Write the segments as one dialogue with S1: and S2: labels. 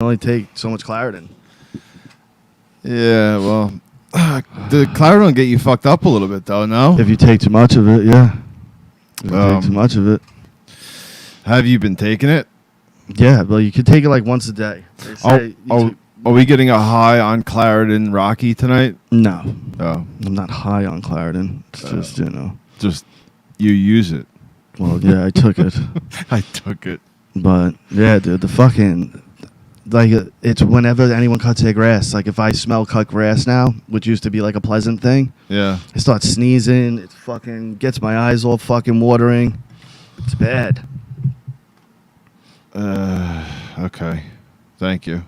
S1: only take so much Claritin.
S2: Yeah, well, the Claritin will get you fucked up a little bit, though, no?
S1: If you take too much of it, yeah. If you take too much of it.
S2: Have you been taking it?
S1: Yeah, well, you could take it like once a day. They say
S2: Are we getting a high on Claritin Rocky tonight?
S1: No.
S2: Oh.
S1: I'm not high on Claritin. It's just,
S2: Just, you use it.
S1: Well, yeah, I took it.
S2: I took it.
S1: But, yeah, dude, the fucking... Like, it's whenever anyone cuts their grass. Like, if I smell cut grass now, which used to be like a pleasant thing,
S2: yeah,
S1: I start sneezing. It fucking gets my eyes all fucking watering. It's bad.
S2: Okay. Thank you.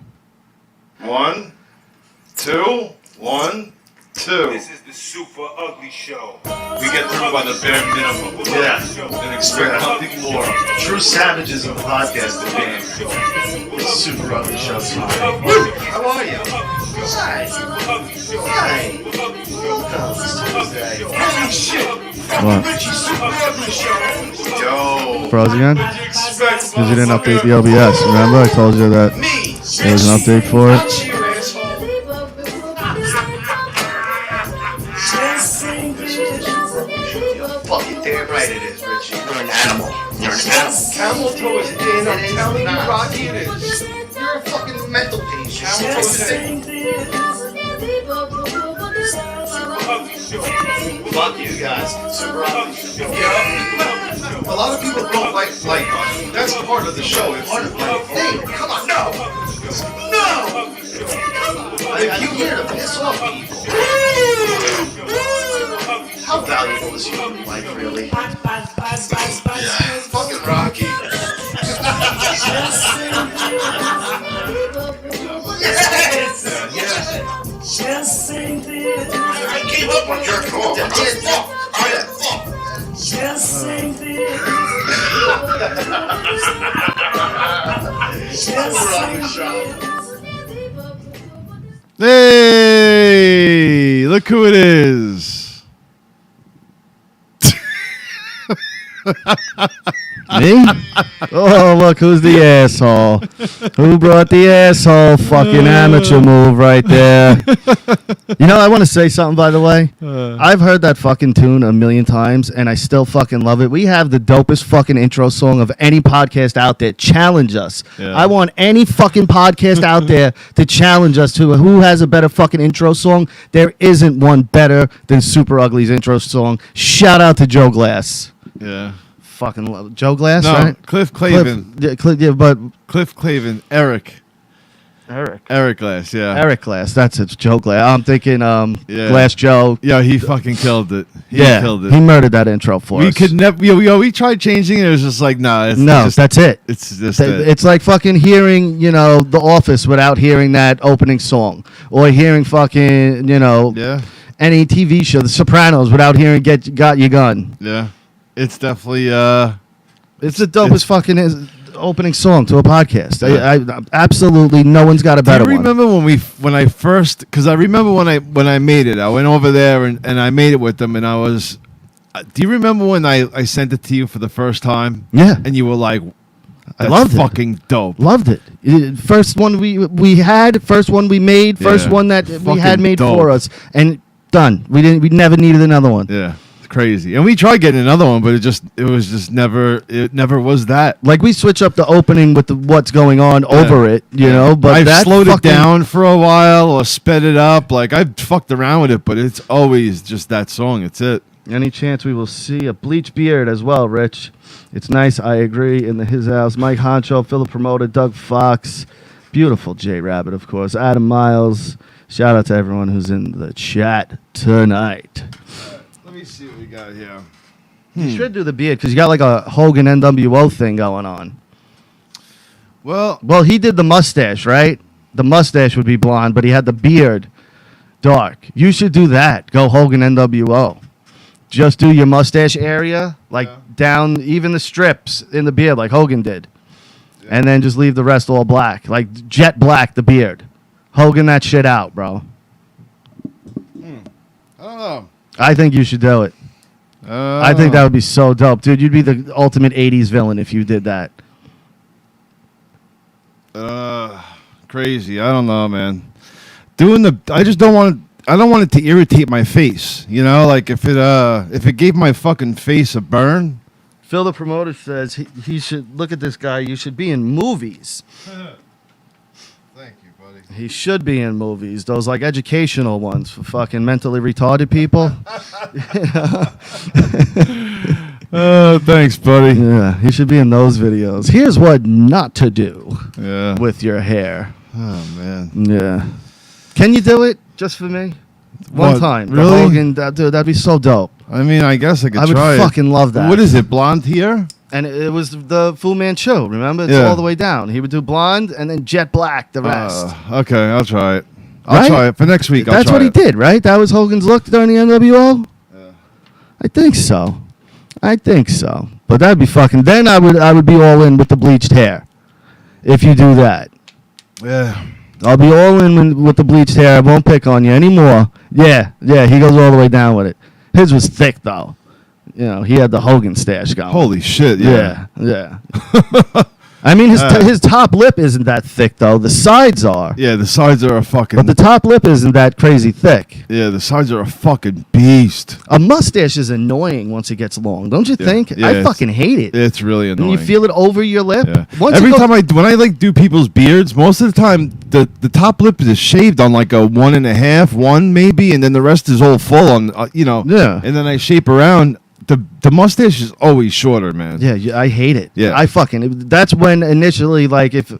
S3: 1, 2, 1, 2.
S4: This is the Superuglyshow.
S3: We get through by the bare minimum.
S4: Yeah.
S3: And expect nothing more.
S5: True savages of the podcast game. It's Super Ugly Show time. How are you? Hi. Hi. Oh, it's Tuesday.
S3: Holy shit!
S1: What?
S3: Richie, Super Ugly Show. Yo.
S1: Froze again?
S3: Because
S1: Because you didn't update the OBS. Remember? I told you that
S3: me.
S1: there was an update for it.
S5: Fucking damn right it is, Richie. You're an animal. You're an animal.
S3: Camel toe is in. I'm telling you,
S5: not.
S3: Rocky, it is.
S5: You're a fucking mental patient.
S3: Camel toe is in.
S5: Fuck you guys. Super Ugly Show.
S3: Yeah.
S5: A lot of people don't like that's part of the show. It's part of the thing. Come on, no. No. If you here to piss off people. How valuable is human life, really? Fucking Rocky. Yes. I gave up on your call.
S2: Hey, look who it is.
S1: Me? Oh, look, who's the asshole? Who brought the asshole? Fucking amateur move right there. You know, I want to say something, by the way. I've heard that fucking tune a million times, and I still fucking love it. We have the dopest fucking intro song of any podcast out there. Challenge us.
S2: Yeah.
S1: I want any fucking podcast out there to challenge us to who has a better fucking intro song. There isn't one better than Super Ugly's intro song. Shout out to Joe Glass.
S2: Yeah.
S1: Fucking love Joe Glass,
S2: No,
S1: right?
S2: Cliff Clavin.
S1: But
S2: Cliff Clavin. Eric Glass, yeah.
S1: Eric Glass, that's it. Joe Glass. I'm thinking Glass Joe.
S2: Yeah, he fucking killed it. He killed it.
S1: He murdered that intro for us.
S2: We could never. We tried changing it. It was just like, nah.
S1: That's it.
S2: It's just it.
S1: It's like fucking hearing, The Office without hearing that opening song, or hearing fucking,
S2: Yeah.
S1: any TV show, The Sopranos, without hearing "Got Your Gun."
S2: Yeah. It's definitely.
S1: It's the dopest fucking opening song to a podcast.
S2: Yeah.
S1: I absolutely no one's got a better
S2: Do you
S1: one.
S2: remember when I first? Because I remember when I made it. I went over there and I made it with them, and I was. Do you remember when I sent it to you for the first time?
S1: Yeah.
S2: And you were like,
S1: I
S2: "That's
S1: loved it.
S2: fucking dope."
S1: Loved it. First one we had, first one we made, first
S2: Yeah.
S1: one that we
S2: Fucking
S1: had made
S2: dope.
S1: for us, and done. We never needed another one.
S2: Yeah. Crazy. And we tried getting another one, but it never was that.
S1: Like we switch up the opening with what's going on over it, but
S2: I've
S1: that
S2: slowed it
S1: fucking-
S2: down for a while or sped it up. Like I've fucked around with it, but it's always just that song. It's it.
S1: Any chance we will see a bleach beard as well, Rich? It's nice, I agree. In his house, Mike Honcho, Philip Promoter, Doug Fox, beautiful J Rabbit, of course, Adam Miles. Shout out to everyone who's in the chat tonight.
S2: Let me see what we got here.
S1: You should do the beard because you got like a Hogan NWO thing going on.
S2: Well,
S1: Well, he did the mustache, right? The mustache would be blonde, but he had the beard dark. You should do that. Go Hogan NWO. Just do your mustache area, like down even the strips in the beard, like Hogan did. Yeah. And then just leave the rest all black. Like jet black, the beard. Hogan that shit out, bro.
S2: I don't know.
S1: I think you should do it. I think that would be so dope. Dude, you'd be the ultimate 80s villain if you did that.
S2: Crazy. I don't know, man. I just don't want. I don't want it to irritate my face. You know, like if it gave my fucking face a burn.
S1: Phil, the promoter, says he should look at this guy. You should be in movies.
S2: Thank you, buddy.
S1: He should be in movies. Those like educational ones for fucking mentally retarded people.
S2: Oh, thanks, buddy.
S1: Yeah, he should be in those videos. Here's what not to do
S2: Yeah.
S1: with your hair.
S2: Oh man.
S1: Yeah. Can you do it just for me? One
S2: What,
S1: time. The
S2: really?
S1: Hogan, dude, that'd be so dope.
S2: I mean, I guess I could
S1: I would
S2: try it.
S1: fucking love that.
S2: What is it? Blonde here?
S1: And it was the Fu Manchu, remember? It's
S2: Yeah.
S1: all the way down. He would do blonde and then jet black the rest.
S2: Okay, I'll try it. I'll
S1: Right?
S2: try it for next week.
S1: That's
S2: I'll
S1: what
S2: try
S1: he
S2: it.
S1: did, right? That was Hogan's look during the NWO?
S2: Yeah.
S1: I think so. But that'd be fucking. Then I would be all in with the bleached hair. If you do that,
S2: Yeah.
S1: I'll be all in with the bleached hair. I won't pick on you anymore. Yeah. He goes all the way down with it. His was thick though. You know, he had the Hogan stash going.
S2: Holy shit!
S1: Yeah. I mean, his top lip isn't that thick though. The sides are.
S2: Yeah, the sides are a fucking.
S1: But the top lip isn't that crazy thick.
S2: Yeah, the sides are a fucking beast.
S1: A mustache is annoying once it gets long, don't you think?
S2: Yeah,
S1: I
S2: it's-
S1: fucking hate it.
S2: It's really
S1: And
S2: annoying.
S1: you feel it over your lip.
S2: Yeah.
S1: Once
S2: Every
S1: you go-
S2: time when I like do people's beards, most of the time the top lip is shaved on like a 1.5, 1 maybe, and then the rest is all full on.
S1: Yeah.
S2: And then I shape around. The mustache is always shorter, man.
S1: Yeah, I hate it.
S2: Yeah.
S1: That's when initially, like, if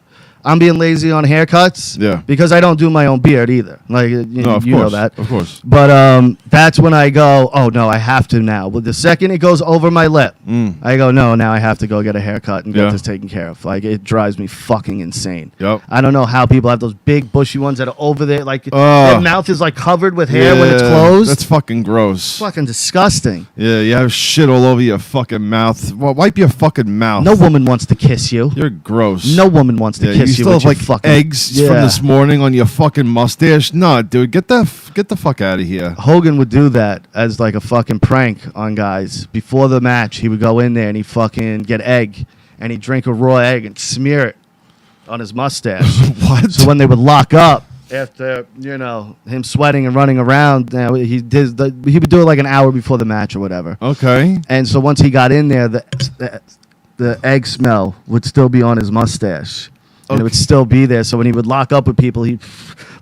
S1: I'm being lazy on haircuts,
S2: Yeah.
S1: because I don't do my own beard either. Like, you
S2: No, of
S1: know
S2: course,
S1: that.
S2: of course.
S1: But that's when I go, oh no, I have to now. But the second it goes over my lip, I go, no, now I have to go get a haircut and get
S2: Yeah.
S1: this taken care of. Like, it drives me fucking insane.
S2: Yep.
S1: I don't know how people have those big bushy ones that are over there, like
S2: Oh.
S1: their mouth is like covered with hair when it's closed.
S2: That's fucking gross.
S1: fucking disgusting.
S2: Yeah, you have shit all over your fucking mouth. Well, wipe your fucking mouth.
S1: No woman wants to kiss you.
S2: You're gross.
S1: No woman wants to
S2: Yeah,
S1: kiss
S2: you
S1: you.
S2: still
S1: with
S2: have
S1: your
S2: like
S1: fucking
S2: eggs from this morning on your fucking mustache. No, dude, get the fuck out of here.
S1: Hogan would do that as like a fucking prank on guys. Before the match, he would go in there and he'd fucking get egg and he'd drink a raw egg and smear it on his mustache.
S2: What?
S1: So when they would lock up after, him sweating and running around, he would do it like an hour before the match or whatever.
S2: Okay.
S1: And so once he got in there, the egg smell would still be on his mustache. And it would still be there. So when he would lock up with people, he'd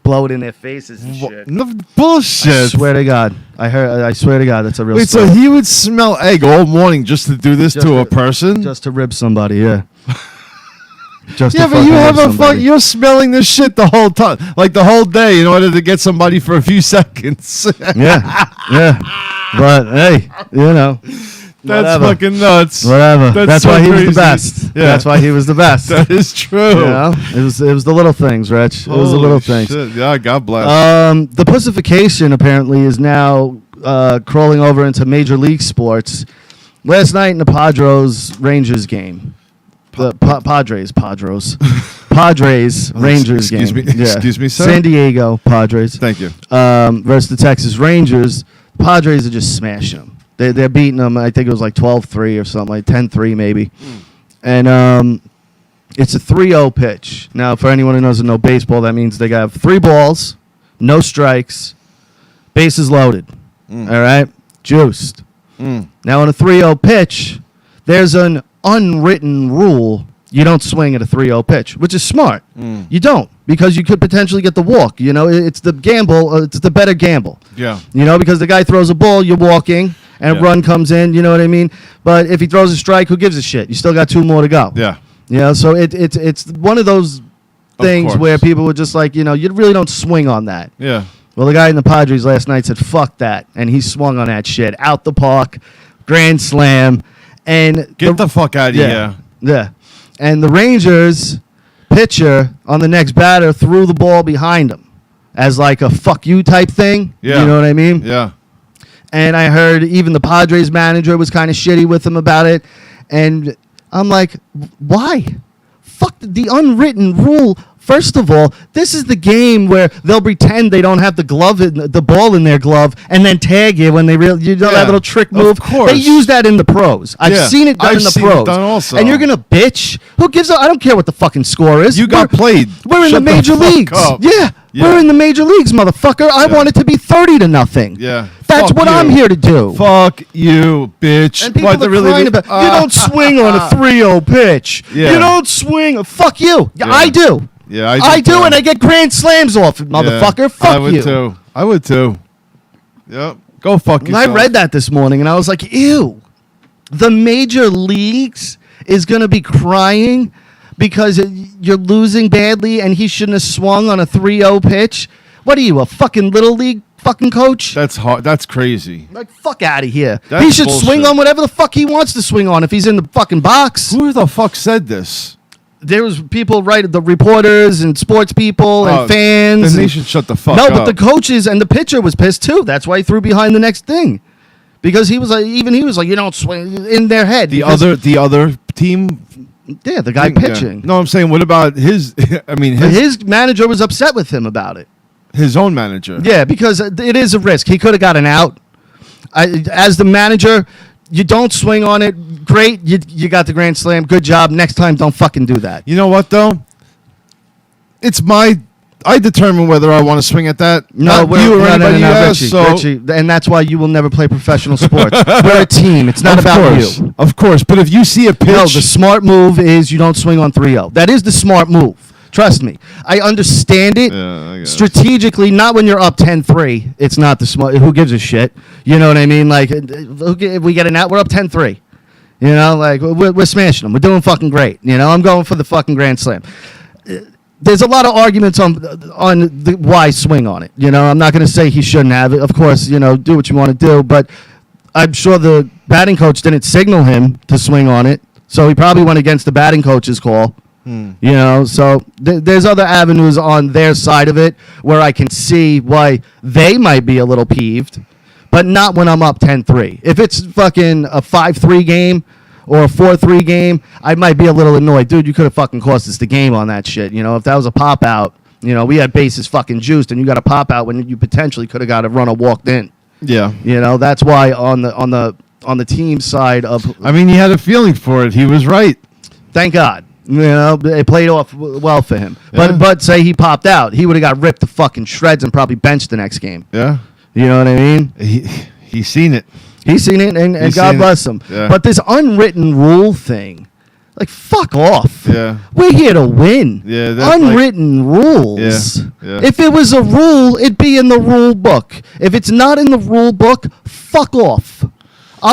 S1: blow it in their faces and shit.
S2: No, bullshit.
S1: I swear to God. I swear to God, that's a real
S2: Wait,
S1: story.
S2: so he would smell egg all morning just to do this
S1: Just
S2: to a
S1: to-
S2: person?
S1: Just to rib somebody, yeah. Just
S2: Yeah,
S1: to
S2: but you
S1: fucking
S2: have
S1: rib
S2: a fuck.
S1: somebody.
S2: You're smelling this shit the whole time, like the whole day, in order to get somebody for a few seconds.
S1: Yeah. But hey,
S2: That's
S1: whatever.
S2: fucking nuts.
S1: Whatever. That's
S2: so
S1: why he was
S2: crazy.
S1: the best.
S2: Yeah.
S1: That's why he was the best.
S2: That is true.
S1: It was the little things, Rich. It was the
S2: Holy
S1: little things.
S2: shit. Yeah, God bless.
S1: The pussification apparently is now crawling over into Major League sports. Last night in the Padres-Rangers game. The Padres Rangers
S2: excuse
S1: game.
S2: me- excuse me, sir?
S1: San Diego Padres.
S2: Thank you.
S1: Versus the Texas Rangers. The Padres are just smashing them. They're beating them. I think it was like 12-3 or something, like 10-3 maybe. And it's a 3-0 pitch. Now, for anyone who doesn't know baseball, that means they got 3 balls, no strikes, bases loaded. All right? Juiced. Now, on a 3-0 pitch, there's an unwritten rule. You don't swing at a 3-0 pitch, which is smart. You don't, because you could potentially get the walk. It's the gamble. It's the better gamble.
S2: Yeah.
S1: Because the guy throws a ball, you're walking, and
S2: Yeah.
S1: a run comes in. You know what I mean? But if he throws a strike, who gives a shit? You still got 2 more to go.
S2: Yeah.
S1: So it's one of those things
S2: course.
S1: where people were just like, you really don't swing on that.
S2: Yeah.
S1: Well, the guy in the Padres last night said, fuck that. And he swung on that shit. Out the park, grand slam. And
S2: Get the fuck out of here.
S1: Yeah. And the Rangers pitcher on the next batter threw the ball behind him as like a fuck you type thing.
S2: Yeah.
S1: You know what I mean?
S2: Yeah.
S1: And I heard even the Padres manager was kind of shitty with him about it. And I'm like, why? Fuck the unwritten rule. First of all, this is the game where they'll pretend they don't have the ball in their glove, and then tag you when they that little trick move.
S2: Of course.
S1: They use that in the pros. I've seen it done in the pros.
S2: Done also.
S1: And you're gonna bitch? Who gives a? I don't care what the fucking score is.
S2: You got played.
S1: We're in
S2: Shut
S1: the major
S2: fuck
S1: leagues.
S2: up.
S1: Yeah. We're in the major leagues, motherfucker. I want it to be 30-0.
S2: Yeah.
S1: That's
S2: Fuck
S1: what
S2: you.
S1: I'm here to do.
S2: Fuck you, bitch.
S1: And people
S2: What,
S1: are
S2: they
S1: crying about, you don't swing on a 3-0 pitch.
S2: Yeah.
S1: You don't swing. Fuck you.
S2: Yeah.
S1: I do.
S2: Yeah,
S1: I do,
S2: too.
S1: and I get grand slams off it, motherfucker.
S2: Yeah,
S1: Fuck
S2: I would
S1: you.
S2: too. I would too. Yep. Go fuck
S1: And
S2: yourself.
S1: I read that this morning, and I was like, ew. The major leagues is going to be crying because you're losing badly, and he shouldn't have swung on a 3-0 pitch. What are you, a fucking little league fucking coach?
S2: That's hard. That's crazy.
S1: Like, fuck out of here.
S2: That's
S1: He should
S2: bullshit.
S1: swing on whatever the fuck he wants to swing on if he's in the fucking box.
S2: Who the fuck said this?
S1: There was people, the reporters and sports people and fans.
S2: Then they
S1: and-
S2: should shut the fuck
S1: No,
S2: up.
S1: but the coaches and the pitcher was pissed too. That's why he threw behind the next thing. Because he was like, you don't swing in their head.
S2: the
S1: Because-
S2: other team.
S1: yeah, the guy pitching.
S2: No, I'm saying, what about his? I mean,
S1: His manager was upset with him about it.
S2: his own manager.
S1: Yeah, because it is a risk. He could have gotten out. As the manager, you don't swing on it. Great, you got the grand slam. Good job. Next time, don't fucking do that.
S2: You know what though? It's I determine whether I want to swing at that. Not you or anybody else.
S1: Richie,
S2: So
S1: Richie, and that's why you will never play professional sports. We're a team. It's not
S2: of
S1: about
S2: course,
S1: you.
S2: of course. But if you see a pitch,
S1: No, the smart move is you don't swing on 3-0. That is the smart move. Trust me. I understand it
S2: Yeah, I guess.
S1: strategically, not when you're up 10-3. It's not the smart. Who gives a shit? You know what I mean? Like, if we get an out, we're up 10-3. You know, like, we're smashing them. We're doing fucking great. You know, I'm going for the fucking grand slam. There's a lot of arguments on the why swing on it. You know, I'm not going to say he shouldn't have it. Of course, you know, do what you want to do. But I'm sure the batting coach didn't signal him to swing on it. So he probably went against the batting coach's call. You know, so there's other avenues on their side of it where I can see why they might be a little peeved, but not when I'm up 10-3. If it's fucking a 5-3 game or a 4-3 game, I might be a little annoyed. Dude, you could have fucking cost us the game on that shit. You know, if that was a pop out, you know, we had bases fucking juiced and you got a pop out when you potentially could have got a runner walked in.
S2: yeah.
S1: You know, that's why on the team side of,
S2: I mean, he had a feeling for it. He was right.
S1: thank God. You know, it played off well for him.
S2: Yeah.
S1: But say he popped out, he would have got ripped to fucking shreds and probably benched the next game.
S2: Yeah.
S1: You know what I mean?
S2: He's seen it.
S1: He's seen it, and
S2: He's
S1: God
S2: seen it.
S1: bless him.
S2: Yeah.
S1: But this unwritten rule thing, like, fuck off.
S2: Yeah.
S1: We're here to win.
S2: Yeah, that's
S1: Unwritten rules.
S2: Yeah, yeah.
S1: If it was a rule, it'd be in the rule book. If it's not in the rule book, fuck off.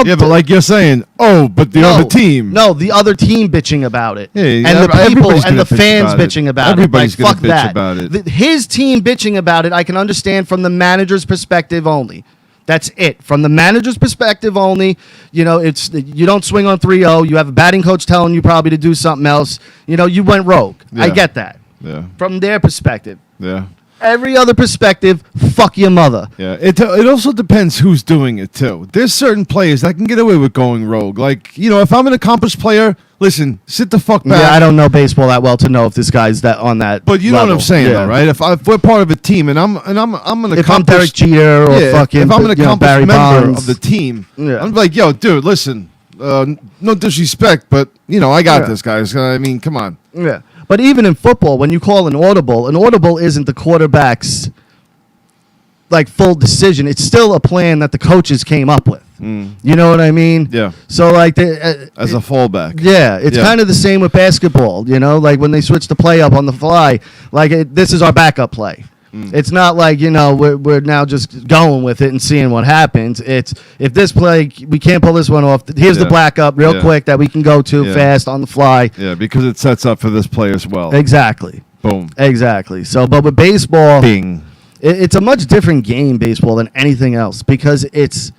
S2: Yeah, but like you're saying, but the other team.
S1: No, the other team bitching about it.
S2: Yeah,
S1: and the people
S2: everybody's
S1: and the
S2: gonna bitch
S1: fans
S2: about it.
S1: bitching about
S2: Everybody's
S1: it.
S2: gonna
S1: Like, fuck
S2: bitch
S1: that.
S2: about it.
S1: His team bitching about it, I can understand from the manager's perspective only. That's it. From the manager's perspective only, you know, you don't swing on 3-0. You have a batting coach telling you probably to do something else. You know, you went rogue. I
S2: Yeah.
S1: get that.
S2: Yeah.
S1: From their perspective.
S2: Yeah.
S1: Every other perspective, fuck your mother.
S2: Yeah, it also depends who's doing it too. There's certain players that can get away with going rogue. Like, you know, if I'm an accomplished player, listen, sit the fuck back.
S1: Yeah, I don't know baseball that well to know if this guy's that on that.
S2: But you know what
S1: level.
S2: I'm saying,
S1: Yeah.
S2: though, right? If we're part of a team, and I'm an
S1: If I'm Derek
S2: accomplished,
S1: Jeter or fucking,
S2: if I'm an accomplished
S1: Barry
S2: member
S1: Bonds.
S2: of the team,
S1: Yeah.
S2: I'm like, yo, dude, listen, no disrespect, but you know, I got
S1: Yeah.
S2: this, guys. I mean, come on.
S1: Yeah. But even in football, when you call an audible isn't the quarterback's like full decision. It's still a plan that the coaches came up with. You know what I mean?
S2: Yeah.
S1: So like
S2: As a fallback.
S1: yeah, it's
S2: Yeah.
S1: kind of the same with basketball. You know, like when they switch the play up on the fly, like this is our backup play. It's not like, you know, we're now just going with it and seeing what happens. It's if this play we can't pull this one off. Here's the
S2: Yeah.
S1: backup real
S2: Yeah.
S1: quick that we can go to
S2: Yeah.
S1: fast on the fly.
S2: Yeah, because it sets up for this play as well.
S1: Exactly.
S2: Boom.
S1: Exactly. So, but with baseball,
S2: Bing.
S1: it's a much different game, baseball, than anything else because it's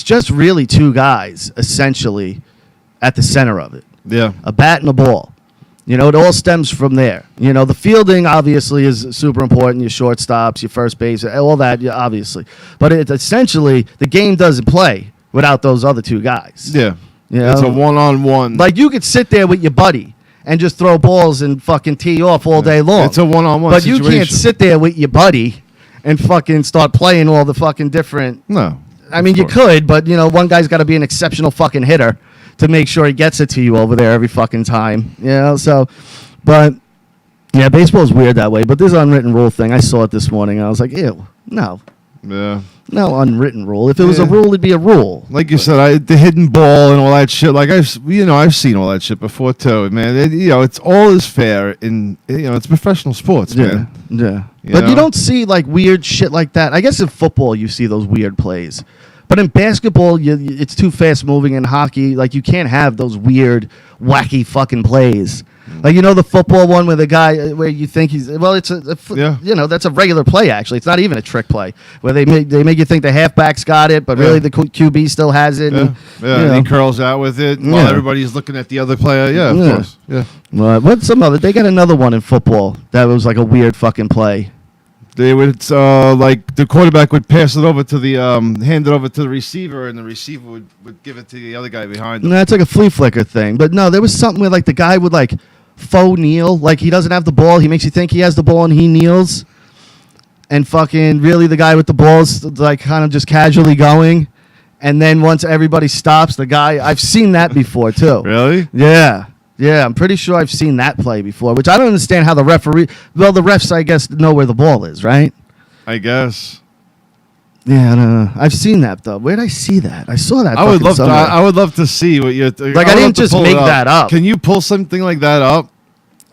S1: just really two guys essentially at the center of it,
S2: Yeah.
S1: a bat and a ball. You know, it all stems from there. You know, the fielding obviously is super important. Your shortstops, your first base, all that, yeah, obviously. But it essentially the game doesn't play without those other two guys.
S2: Yeah.
S1: You
S2: It's
S1: know?
S2: a one-on-one.
S1: Like you could sit there with your buddy and just throw balls and fucking tee off all day long.
S2: It's a one-on-one
S1: But
S2: situation.
S1: you can't sit there with your buddy and fucking start playing all the fucking different.
S2: No.
S1: I mean, you could, but one guy's got to be an exceptional fucking hitter to make sure he gets it to you over there every fucking time. So, but yeah, baseball's weird that way. But this unwritten rule thing, I saw it this morning. And I was like, ew, no.
S2: Yeah.
S1: No unwritten rule. If it was a rule, it'd be a rule.
S2: Like you said, the hidden ball and all that shit. Like I've seen all that shit before too, man. It's all is fair in it's professional sports, man.
S1: Yeah. But you don't see like weird shit like that. I guess in football you see those weird plays, but in basketball it's too fast moving. In hockey, like you can't have those weird, wacky fucking plays. Like the football one where the guy where you think he's it's that's a regular play actually. It's not even a trick play where they make you think the halfback's got it, but really the QB still has it.
S2: Yeah, and he curls out with it while everybody's looking at the other player. Yeah, of course. Yeah.
S1: What's some other? They got another one in football that was like a weird fucking play.
S2: They would like the quarterback would pass it over to the hand it over to the receiver, and the receiver would give it to the other guy behind him.
S1: No, it's like a flea flicker thing. But no, there was something where like the guy would like faux kneel, like he doesn't have the ball. He makes you think he has the ball and he kneels. And fucking really the guy with the ball's like kind of just casually going. And then once everybody stops, the guy, I've seen that before too.
S2: Really?
S1: Yeah. Yeah, I'm pretty sure I've seen that play before, which I don't understand how the refs, I guess, know where the ball is, right?
S2: I guess.
S1: Yeah, I don't know. I've seen that though. Where did I see that? I saw that.
S2: I would love
S1: somewhere.
S2: to. I would love to see what you're.
S1: Like I didn't just make that up.
S2: Can you pull something like that up?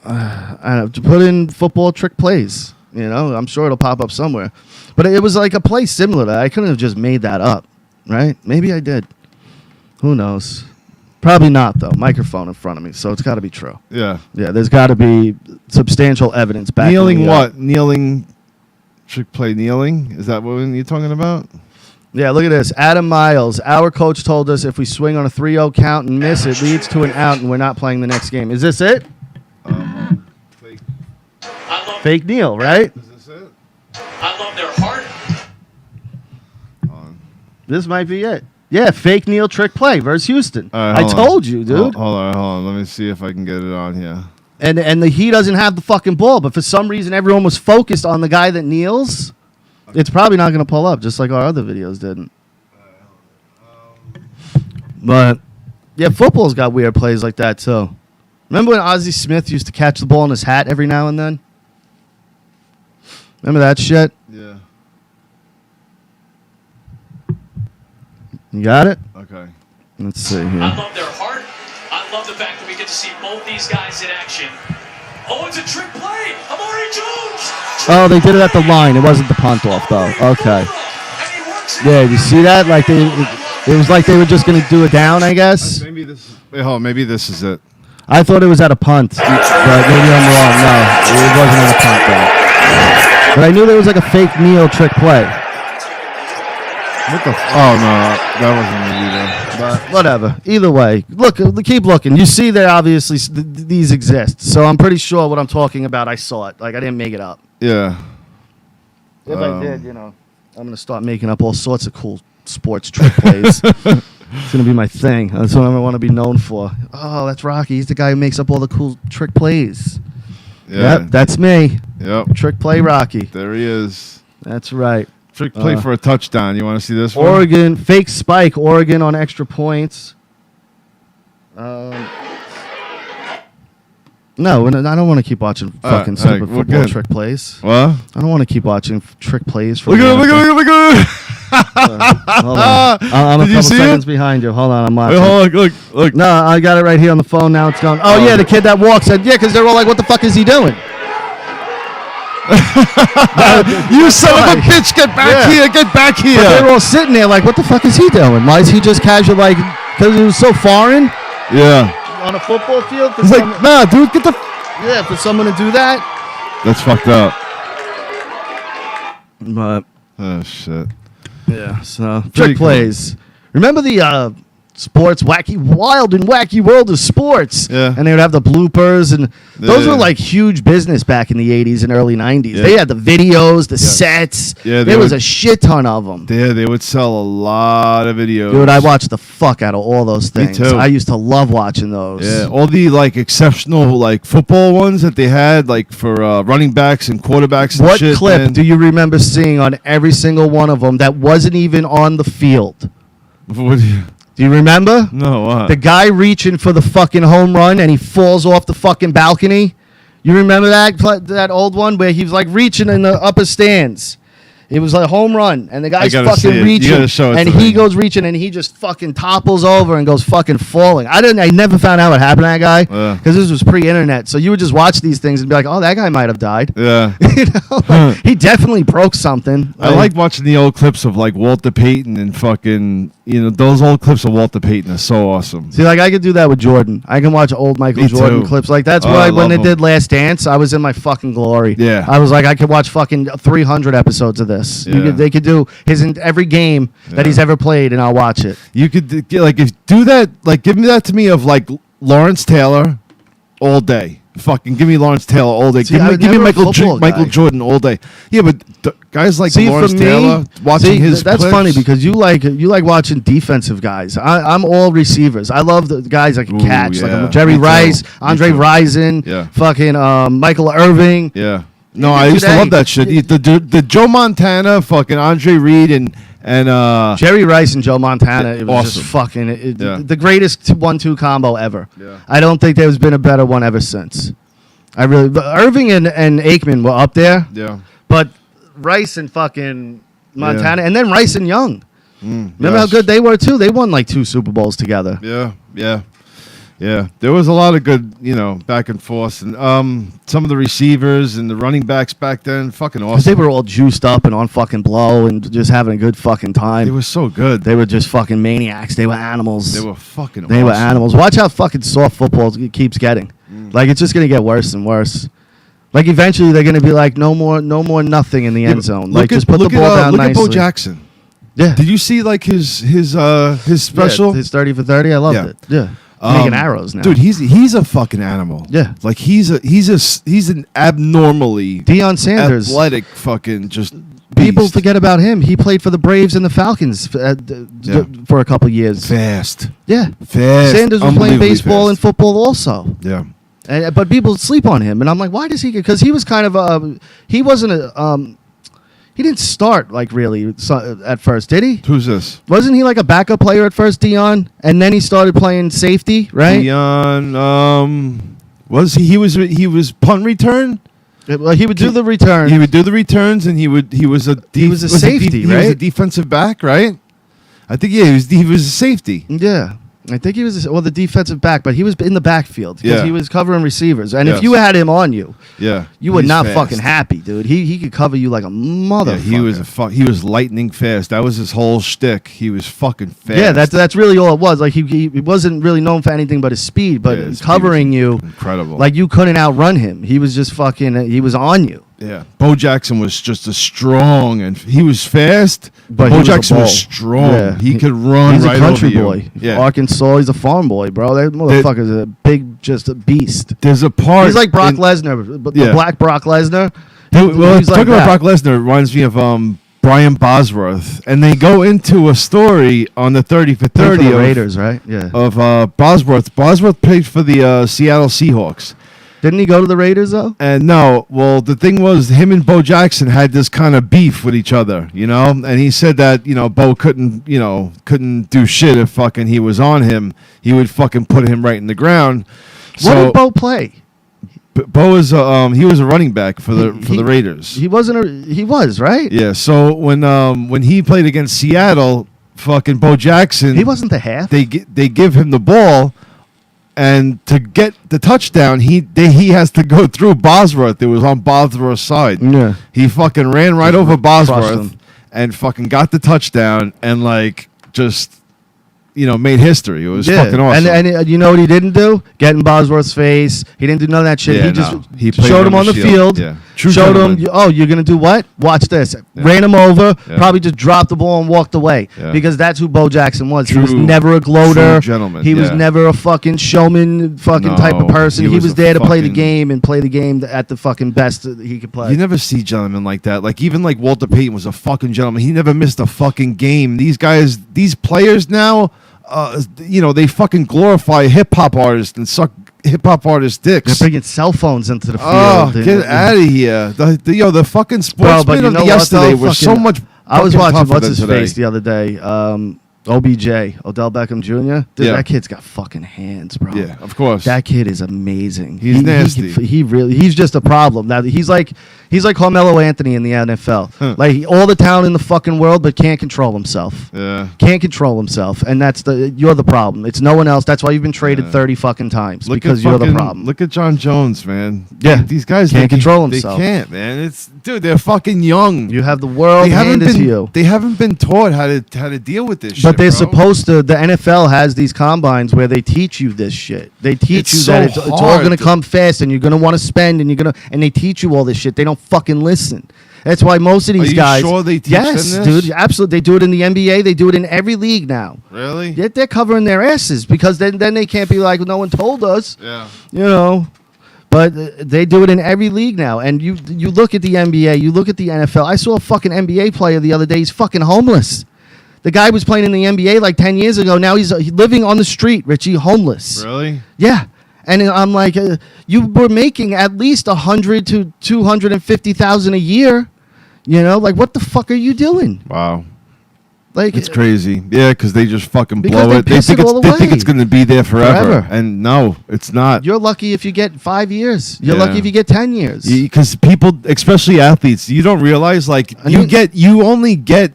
S1: I have to put in football trick plays. I'm sure it'll pop up somewhere. But it was like a play similar to that. I couldn't have just made that up, right? Maybe I did. Who knows? Probably not though. Microphone in front of me, so it's got to be true.
S2: Yeah.
S1: Yeah, there's got to be substantial evidence backing
S2: Kneeling
S1: me
S2: what?
S1: up.
S2: Kneeling. Trick play kneeling? Is that what you're talking about?
S1: Yeah, look at this. Adam Miles, our coach told us if we swing on a 3-0 count and miss, it leads to an out and we're not playing the next game. Is this it?
S2: Fake.
S1: Fake kneel, right?
S2: Is this it?
S3: I love their heart.
S1: This might be it. Yeah, fake kneel trick play versus Houston.
S2: Right,
S1: I told you, dude.
S2: Hold on. Let me see if I can get it on here.
S1: And he doesn't have the fucking ball, but for some reason everyone was focused on the guy that kneels. It's probably not going to pull up, just like our other videos didn't. But yeah, football's got weird plays like that too. Remember when Ozzie Smith used to catch the ball in his hat every now and then? Remember that shit?
S2: Yeah.
S1: You got it?
S2: Okay.
S1: Let's see here.
S3: I love their heart. I love the fact that we get to see both these guys in action. Oh, it's a trick play. Amari Jones.
S1: Oh, they did it at the line. It wasn't the punt off though. Okay. Yeah, you see that? Like it was like they were just gonna do it down, I guess.
S2: Maybe this. Maybe this is it.
S1: I thought it was at a punt, but maybe I'm wrong. No, it wasn't at a punt though. But I knew there was like a fake kneel trick play.
S2: What the? Oh no, that wasn't it either.
S1: But whatever. Either way, look, keep looking. You see, there obviously these exist. So I'm pretty sure what I'm talking about. I saw it. Like I didn't make it up.
S2: Yeah.
S1: If I did, I'm gonna start making up all sorts of cool sports trick plays. It's gonna be my thing. That's what I want to be known for. Oh, that's Rocky. He's the guy who makes up all the cool trick plays.
S2: Yeah.
S1: Yep, that's me.
S2: Yep.
S1: Trick play Rocky.
S2: There he is.
S1: That's right.
S2: Trick play for a touchdown. You want to see this one?
S1: Oregon, fake spike, Oregon on extra points. No, I don't want to keep watching fucking stupid
S2: we're
S1: football
S2: good.
S1: trick plays.
S2: What?
S1: I don't want to keep watching trick plays.
S2: Look at him! Look at him! Look at him!
S1: Hold on. I'm a
S2: Did you
S1: couple
S2: see
S1: seconds
S2: it?
S1: behind you. Hold on, I'm watching.
S2: Wait, hold on, look.
S1: No, I got it right here on the phone. Now it's gone. Oh, yeah, the kid that walks said, yeah, because they're all like, what the fuck is he doing?
S2: You son of a bitch! Get back here! Get back here!
S1: But they're all sitting there like, what the fuck is he doing? Why is he just casual, like, because it was so foreign
S2: Yeah.
S1: on a football field?
S2: He's like, nah, dude, get the.
S1: Yeah, for someone to do that.
S2: That's fucked up.
S1: But
S2: Oh shit.
S1: yeah, so
S2: Pretty
S1: trick
S2: cool.
S1: plays. Remember the sports, wacky, wild and wacky world of sports.
S2: Yeah.
S1: And they would have the bloopers, and those
S2: Yeah.
S1: were like huge business back in the 80s and early 90s.
S2: Yeah.
S1: They had the videos, the sets.
S2: Yeah, they
S1: there was
S2: would-
S1: a shit ton of them.
S2: Yeah, they would sell a lot of videos.
S1: Dude, I watched the fuck out of all those things.
S2: too.
S1: I used to love watching those.
S2: Yeah, all the like exceptional like football ones that they had, like for running backs and quarterbacks. And
S1: What
S2: shit,
S1: clip
S2: man.
S1: do you remember seeing on every single one of them that wasn't even on the field?
S2: What do you-
S1: Do you remember?
S2: No, what?
S1: The guy reaching for the fucking home run and he falls off the fucking balcony. You remember that old one where he was like reaching in the upper stands? It was like a home run, and the guy's
S2: gotta see
S1: fucking
S2: it. You
S1: reaching,
S2: gotta show it
S1: and
S2: to
S1: he
S2: me.
S1: goes reaching, and he just fucking topples over and goes fucking falling. I never found out what happened to that guy because this was pre-internet. So you would just watch these things and be like, "Oh, that guy might have died."
S2: yeah.
S1: You know, like, he definitely broke something.
S2: I like watching the old clips of like Walter Payton and fucking, those old clips of Walter Payton are so awesome.
S1: See, like I could do that with Jordan. I can watch old Michael
S2: Me
S1: Jordan
S2: too.
S1: clips. Like that's
S2: Oh,
S1: why
S2: I
S1: when
S2: love
S1: they
S2: him.
S1: did Last Dance, I was in my fucking glory.
S2: Yeah.
S1: I was like, I could watch fucking 300 episodes of this.
S2: Yeah.
S1: They could do every game that
S2: Yeah.
S1: he's ever played, and I'll watch it.
S2: You could do that, like give me that to me of like Lawrence Taylor all day. Fucking give me Lawrence Taylor all day.
S1: See,
S2: give
S1: I
S2: me,
S1: was
S2: give me
S1: never a
S2: Michael
S1: football guy.
S2: Michael Jordan all day. Yeah, but guys like
S1: See,
S2: Lawrence
S1: for me,
S2: Taylor watching his
S1: that's
S2: clips,
S1: funny because you like watching defensive guys. I'm all receivers. I love the guys that can
S2: Ooh,
S1: catch,
S2: yeah.
S1: like Jerry
S2: Me too.
S1: Rice,
S2: Me
S1: Andre
S2: too.
S1: Rison,
S2: Yeah.
S1: fucking Michael Irving.
S2: Yeah. No,
S1: Even
S2: I used to
S1: today,
S2: love that shit. The Joe Montana, fucking Andre Reed, and
S1: Jerry Rice and Joe Montana, it was
S2: Awesome.
S1: just fucking
S2: Yeah.
S1: the greatest 1-2 combo ever.
S2: Yeah.
S1: I don't think there's been a better one ever since. Irving and Aikman were up there,
S2: yeah.
S1: but Rice and fucking Montana, and then Rice and Young. Remember how
S2: yes.
S1: good they were too? They won like 2 Super Bowls together.
S2: Yeah. There was a lot of good, back and forth, and some of the receivers and the running backs back then, fucking
S1: 'Cause
S2: awesome.
S1: they were all juiced up and on fucking blow and just having a good fucking time.
S2: They were so good.
S1: They were just fucking maniacs. They were animals.
S2: They were fucking.
S1: They were
S2: awesome.
S1: animals. Watch how fucking soft football keeps getting. Like it's just gonna get worse and worse. Like eventually they're gonna be like no more nothing in the
S2: Yeah,
S1: end
S2: but
S1: zone.
S2: look
S1: Like
S2: at-
S1: just put the
S2: look at,
S1: ball down
S2: Look
S1: nicely.
S2: at Bo Jackson.
S1: Yeah.
S2: Did you see like his special?
S1: Yeah, his 30 for 30. I loved
S2: Yeah.
S1: it. Yeah. Making arrows now.
S2: Dude, he's a fucking animal.
S1: Yeah.
S2: Like he's an abnormally
S1: Deion Sanders.
S2: athletic fucking just
S1: People
S2: beast.
S1: forget about him. He played for the Braves and the Falcons
S2: Yeah.
S1: for a couple years.
S2: fast.
S1: Yeah.
S2: Fast.
S1: Sanders was playing
S2: Unbelievably
S1: baseball and
S2: fast.
S1: football also.
S2: Yeah.
S1: But people sleep on him, and I'm like, why does he? Because he was kind of he wasn't he didn't start like really at first, did he?
S2: Who's this?
S1: Wasn't he like a backup player at first, Dion? And then he started playing safety, right?
S2: Dion. Was he was punt return?
S1: Well, he would do the return.
S2: He would do the returns, and he was a
S1: He was a safety,
S2: he was a
S1: right?
S2: defensive back, right? I think he was a safety.
S1: Yeah. I think he was the defensive back, but he was in the backfield because
S2: Yeah.
S1: he was covering receivers. And if
S2: Yes.
S1: you had him on you,
S2: Yeah,
S1: you were
S2: He's
S1: not
S2: fast.
S1: fucking happy, dude. He could cover you like a motherfucker.
S2: Yeah, he was lightning fast. That was his whole shtick. He was fucking fast.
S1: Yeah, that's really all it was. Like he wasn't really known for anything but his speed, but
S2: Yeah, his speed
S1: covering
S2: was
S1: you,
S2: incredible.
S1: like you couldn't outrun him. He was just fucking. He was on you.
S2: Yeah, Bo Jackson was just a strong, and he was fast.
S1: But
S2: Bo
S1: he was a
S2: Jackson was
S1: bull.
S2: strong.
S1: Yeah.
S2: He could run
S1: He's
S2: right
S1: a country
S2: over you.
S1: boy.
S2: Yeah,
S1: Arkansas. He's a farm boy, bro. That motherfucker's a big, just a beast.
S2: there's a part.
S1: He's like Brock
S2: in-
S1: Lesnar, but
S2: Yeah.
S1: the black Brock Lesnar.
S2: Well,
S1: He's like
S2: talking about
S1: that.
S2: Brock Lesnar reminds me of Brian Bosworth, and they go into a story on the 30 for
S1: Played for
S2: 30
S1: the
S2: of,
S1: Raiders, right? Yeah.
S2: of Bosworth. Bosworth played for the Seattle Seahawks.
S1: Didn't he go to the Raiders though?
S2: And no, well, the thing was, him and Bo Jackson had this kind of beef with each other, And he said that, Bo couldn't do shit if fucking he was on him. He would fucking put him right in the ground.
S1: What did Bo play?
S2: Bo is he was a running back for the Raiders.
S1: He wasn't. He was right.
S2: Yeah. So when he played against Seattle, fucking Bo Jackson,
S1: He wasn't the half.
S2: they give him the ball, and to get the touchdown, he has to go through Bosworth. It was on Bosworth's side.
S1: Yeah.
S2: He fucking ran right over
S1: crushed
S2: Bosworth
S1: him.
S2: and fucking got the touchdown and like just made history. It was fucking awesome.
S1: And you know what he didn't do? Get in Bosworth's face. He didn't do none of that shit.
S2: Yeah,
S1: he just
S2: he played
S1: showed him on the
S2: shield.
S1: field.
S2: Yeah. True
S1: Showed him,
S2: gentleman.
S1: oh, you're going to do what? Watch this. Ran him over,
S2: Yeah.
S1: probably just dropped the ball and walked away.
S2: Yeah.
S1: Because that's who Bo Jackson was. He was
S2: True-
S1: never a gloater.
S2: true gentleman,
S1: He was
S2: yeah.
S1: never a fucking showman type of
S2: No,
S1: person.
S2: he
S1: He
S2: was
S1: was
S2: a
S1: there to play the
S2: fucking-
S1: game and play the game at the fucking best that he could play.
S2: You never see gentlemen like that. Like even like Walter Payton was a fucking gentleman. He never missed a fucking game. These guys, these players now, they fucking glorify hip hop artists and suck hip hop artists' dicks.
S1: They're bringing cell phones into the field.
S2: Oh, get out of here! The fucking sportsmen
S1: you
S2: of
S1: know what,
S2: yesterday
S1: though?
S2: were so
S1: Fucking-
S2: much.
S1: I was
S2: fucking
S1: watching
S2: tougher
S1: what's
S2: than
S1: his
S2: today.
S1: face the other day. OBJ, Odell Beckham Jr. Dude,
S2: Yeah.
S1: that kid's got fucking hands, bro.
S2: Yeah, of course.
S1: That kid is amazing.
S2: He's nasty.
S1: He's just a problem. Now he's like Carmelo Anthony in the NFL. Like all the talent in the fucking world, but can't control himself.
S2: Yeah.
S1: Can't control himself, and you're the problem. It's no one else. That's why you've been traded 30 fucking times because you're the problem.
S2: Look at John Jones, man.
S1: Yeah.
S2: These guys
S1: Can't control himself.
S2: They can't, man. Dude, they're fucking young.
S1: You have the world
S2: They haven't
S1: handed to
S2: been.
S1: you.
S2: They haven't been taught how to deal with this shit.
S1: But they're
S2: bro.
S1: supposed to. The NFL has these combines where they teach you this shit. They teach
S2: It's
S1: you
S2: so
S1: that it's all
S2: hard
S1: going to
S2: to-
S1: come fast, and you're going to want to spend, and they teach you all this shit. They don't fucking listen. That's why most of these
S2: you
S1: guys.
S2: sure they teach
S1: yes,
S2: them this?
S1: dude, absolutely. They do it in the NBA. They do it in every league now.
S2: Really?
S1: They're covering their asses because then they can't be like, no one told us.
S2: Yeah.
S1: You know. But they do it in every league now. And you look at the NBA, you look at the NFL. I saw a fucking NBA player the other day. He's fucking homeless. The guy was playing in the NBA like 10 years ago. Now he's living on the street, Richie, homeless.
S2: Really?
S1: Yeah. And I'm like, you were making at least $100,000 to $250,000 a year. You know, like what the fuck are you doing?
S2: Wow.
S1: Like
S2: It's crazy. Yeah, because they just fucking
S1: Because
S2: blow
S1: they
S2: it.
S1: piss it all
S2: they think
S1: away.
S2: it's going to be there forever.
S1: Forever.
S2: And no, it's not.
S1: You're lucky if you get 5 years. You're
S2: Yeah.
S1: lucky if you get 10 years.
S2: Because people, especially athletes, you don't realize like
S1: I mean-
S2: you only get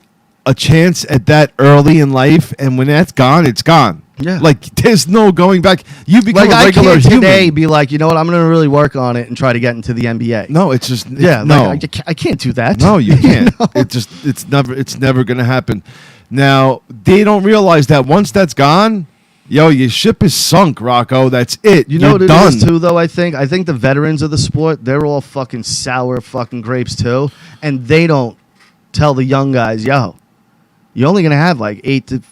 S2: a chance at that early in life, and when that's gone, it's gone.
S1: Yeah.
S2: Like there's no going back. You become
S1: Like
S2: a
S1: I
S2: regular
S1: can't
S2: human.
S1: today be like, you know what, I'm going to really work on it and try to get into the NBA.
S2: No, it's just
S1: Yeah,
S2: no.
S1: like, I can't do that.
S2: No, you can't.
S1: know?
S2: It's never gonna happen. Now they don't realize that once that's gone, your ship is sunk, Rocco. That's it.
S1: You know
S2: You're
S1: what it
S2: done.
S1: is too, though. I think the veterans of the sport, they're all fucking sour fucking grapes too, and they don't tell the young guys, yo, you're only gonna have like 8 to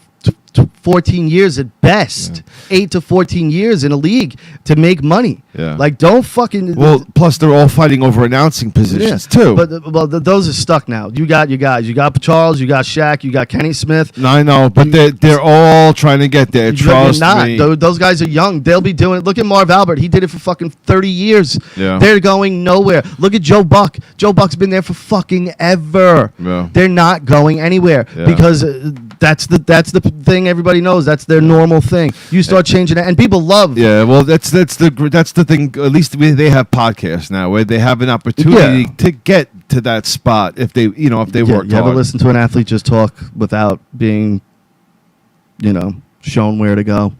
S1: 14 years at best. 8 to 14 years in a league to make money.
S2: Yeah.
S1: Like don't fucking.
S2: Well, plus they're all fighting over announcing positions too.
S1: But those are stuck now. You got your guys. You got Charles. You got Shaq. You got Kenny Smith.
S2: No, I know, but they're all trying to get there. Trust
S1: You're not.
S2: me.
S1: Those guys are young. They'll be doing it. Look at Marv Albert. He did it for fucking 30 years.
S2: Yeah.
S1: They're going nowhere. Look at Joe Buck. Joe Buck's been there for fucking ever.
S2: Yeah.
S1: They're not going anywhere
S2: Yeah.
S1: because that's the thing everybody knows. That's their normal thing. You start changing it, and people love.
S2: Yeah, well, that's the thing. At least they have podcasts now where they have an opportunity
S1: Yeah.
S2: to get to that spot if they
S1: Yeah,
S2: work
S1: you ever
S2: hard.
S1: listen to an athlete just talk without being, shown where to go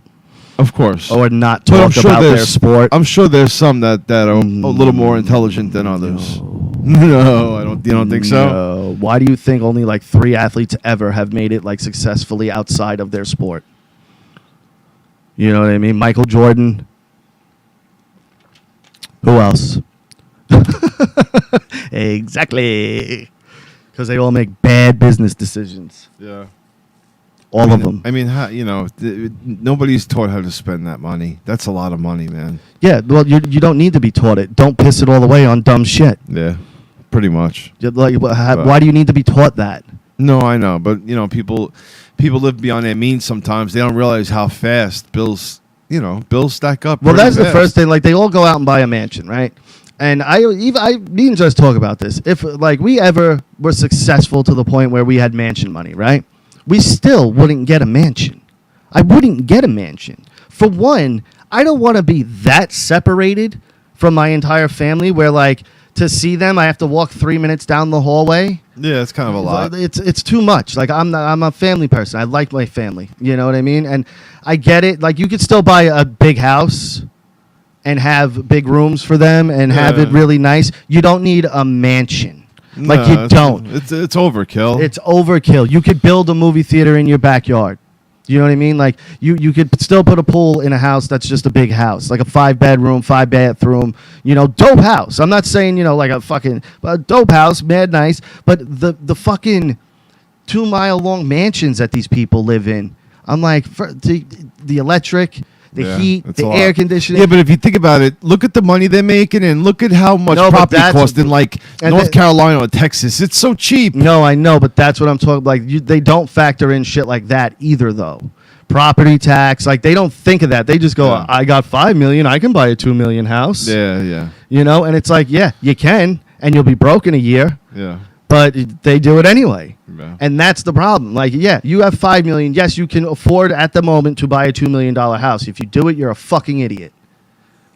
S2: Of course.
S1: or not
S2: But I'm
S1: talk
S2: sure
S1: about their
S2: there's
S1: sport?
S2: I'm sure there's some that are a little more intelligent than others. No, I don't. You don't think so?
S1: No. Why do you think only like 3 athletes ever have made it like successfully outside of their sport? You know what I mean? Michael Jordan. Who else? Exactly. Because they all make bad business decisions.
S2: Yeah.
S1: All of them.
S2: I mean, nobody's taught how to spend that money. That's a lot of money, man.
S1: Yeah, well, you don't need to be taught it. Don't piss it all the way on dumb shit.
S2: Yeah, pretty much.
S1: Why do you need to be taught that?
S2: No, I know, but people live beyond their means sometimes. They don't realize how fast bills stack up.
S1: Well,
S2: pretty
S1: that's the
S2: fast.
S1: first thing. Like, they all go out and buy a mansion, right? And me and just talk about this. If like we ever were successful to the point where we had mansion money, right? We still wouldn't get a mansion. I wouldn't get a mansion. For one, I don't want to be that separated from my entire family where like to see them I have to walk 3 minutes down the hallway.
S2: Yeah, it's kind of a lot.
S1: It's too much. Like I'm a family person. I like my family. You know what I mean? And I get it. Like you could still buy a big house and have big rooms for them and have it really nice. You don't need a mansion. Like you don't.
S2: It's overkill.
S1: It's overkill. You could build a movie theater in your backyard. You know what I mean? Like you could still put a pool in a house that's just a big house, like a 5-bedroom, 5-bathroom, dope house. I'm not saying, like a fucking dope house, mad nice, but the fucking 2-mile long mansions that these people live in. I'm like, the electric, the heat,
S2: it's
S1: the
S2: a lot.
S1: air conditioning.
S2: Yeah, but if you think about it, look at the money they're making and look at how much
S1: No, but
S2: property
S1: that's-
S2: costs in like
S1: and
S2: North Carolina or Texas. It's so cheap.
S1: No, I know, but that's what I'm talking. Like they don't factor in shit like that either, though. Property tax, like they don't think of that. They just go,
S2: Yeah.
S1: I got $5 million, I can buy a $2 million house.
S2: Yeah.
S1: And it's like, yeah, you can, and you'll be broke in a year,
S2: Yeah.
S1: but they do it anyway.
S2: Yeah.
S1: And that's the problem. Like, yeah, you have $5 million. Yes, you can afford at the moment to buy a $2 million house. If you do it, you're a fucking idiot.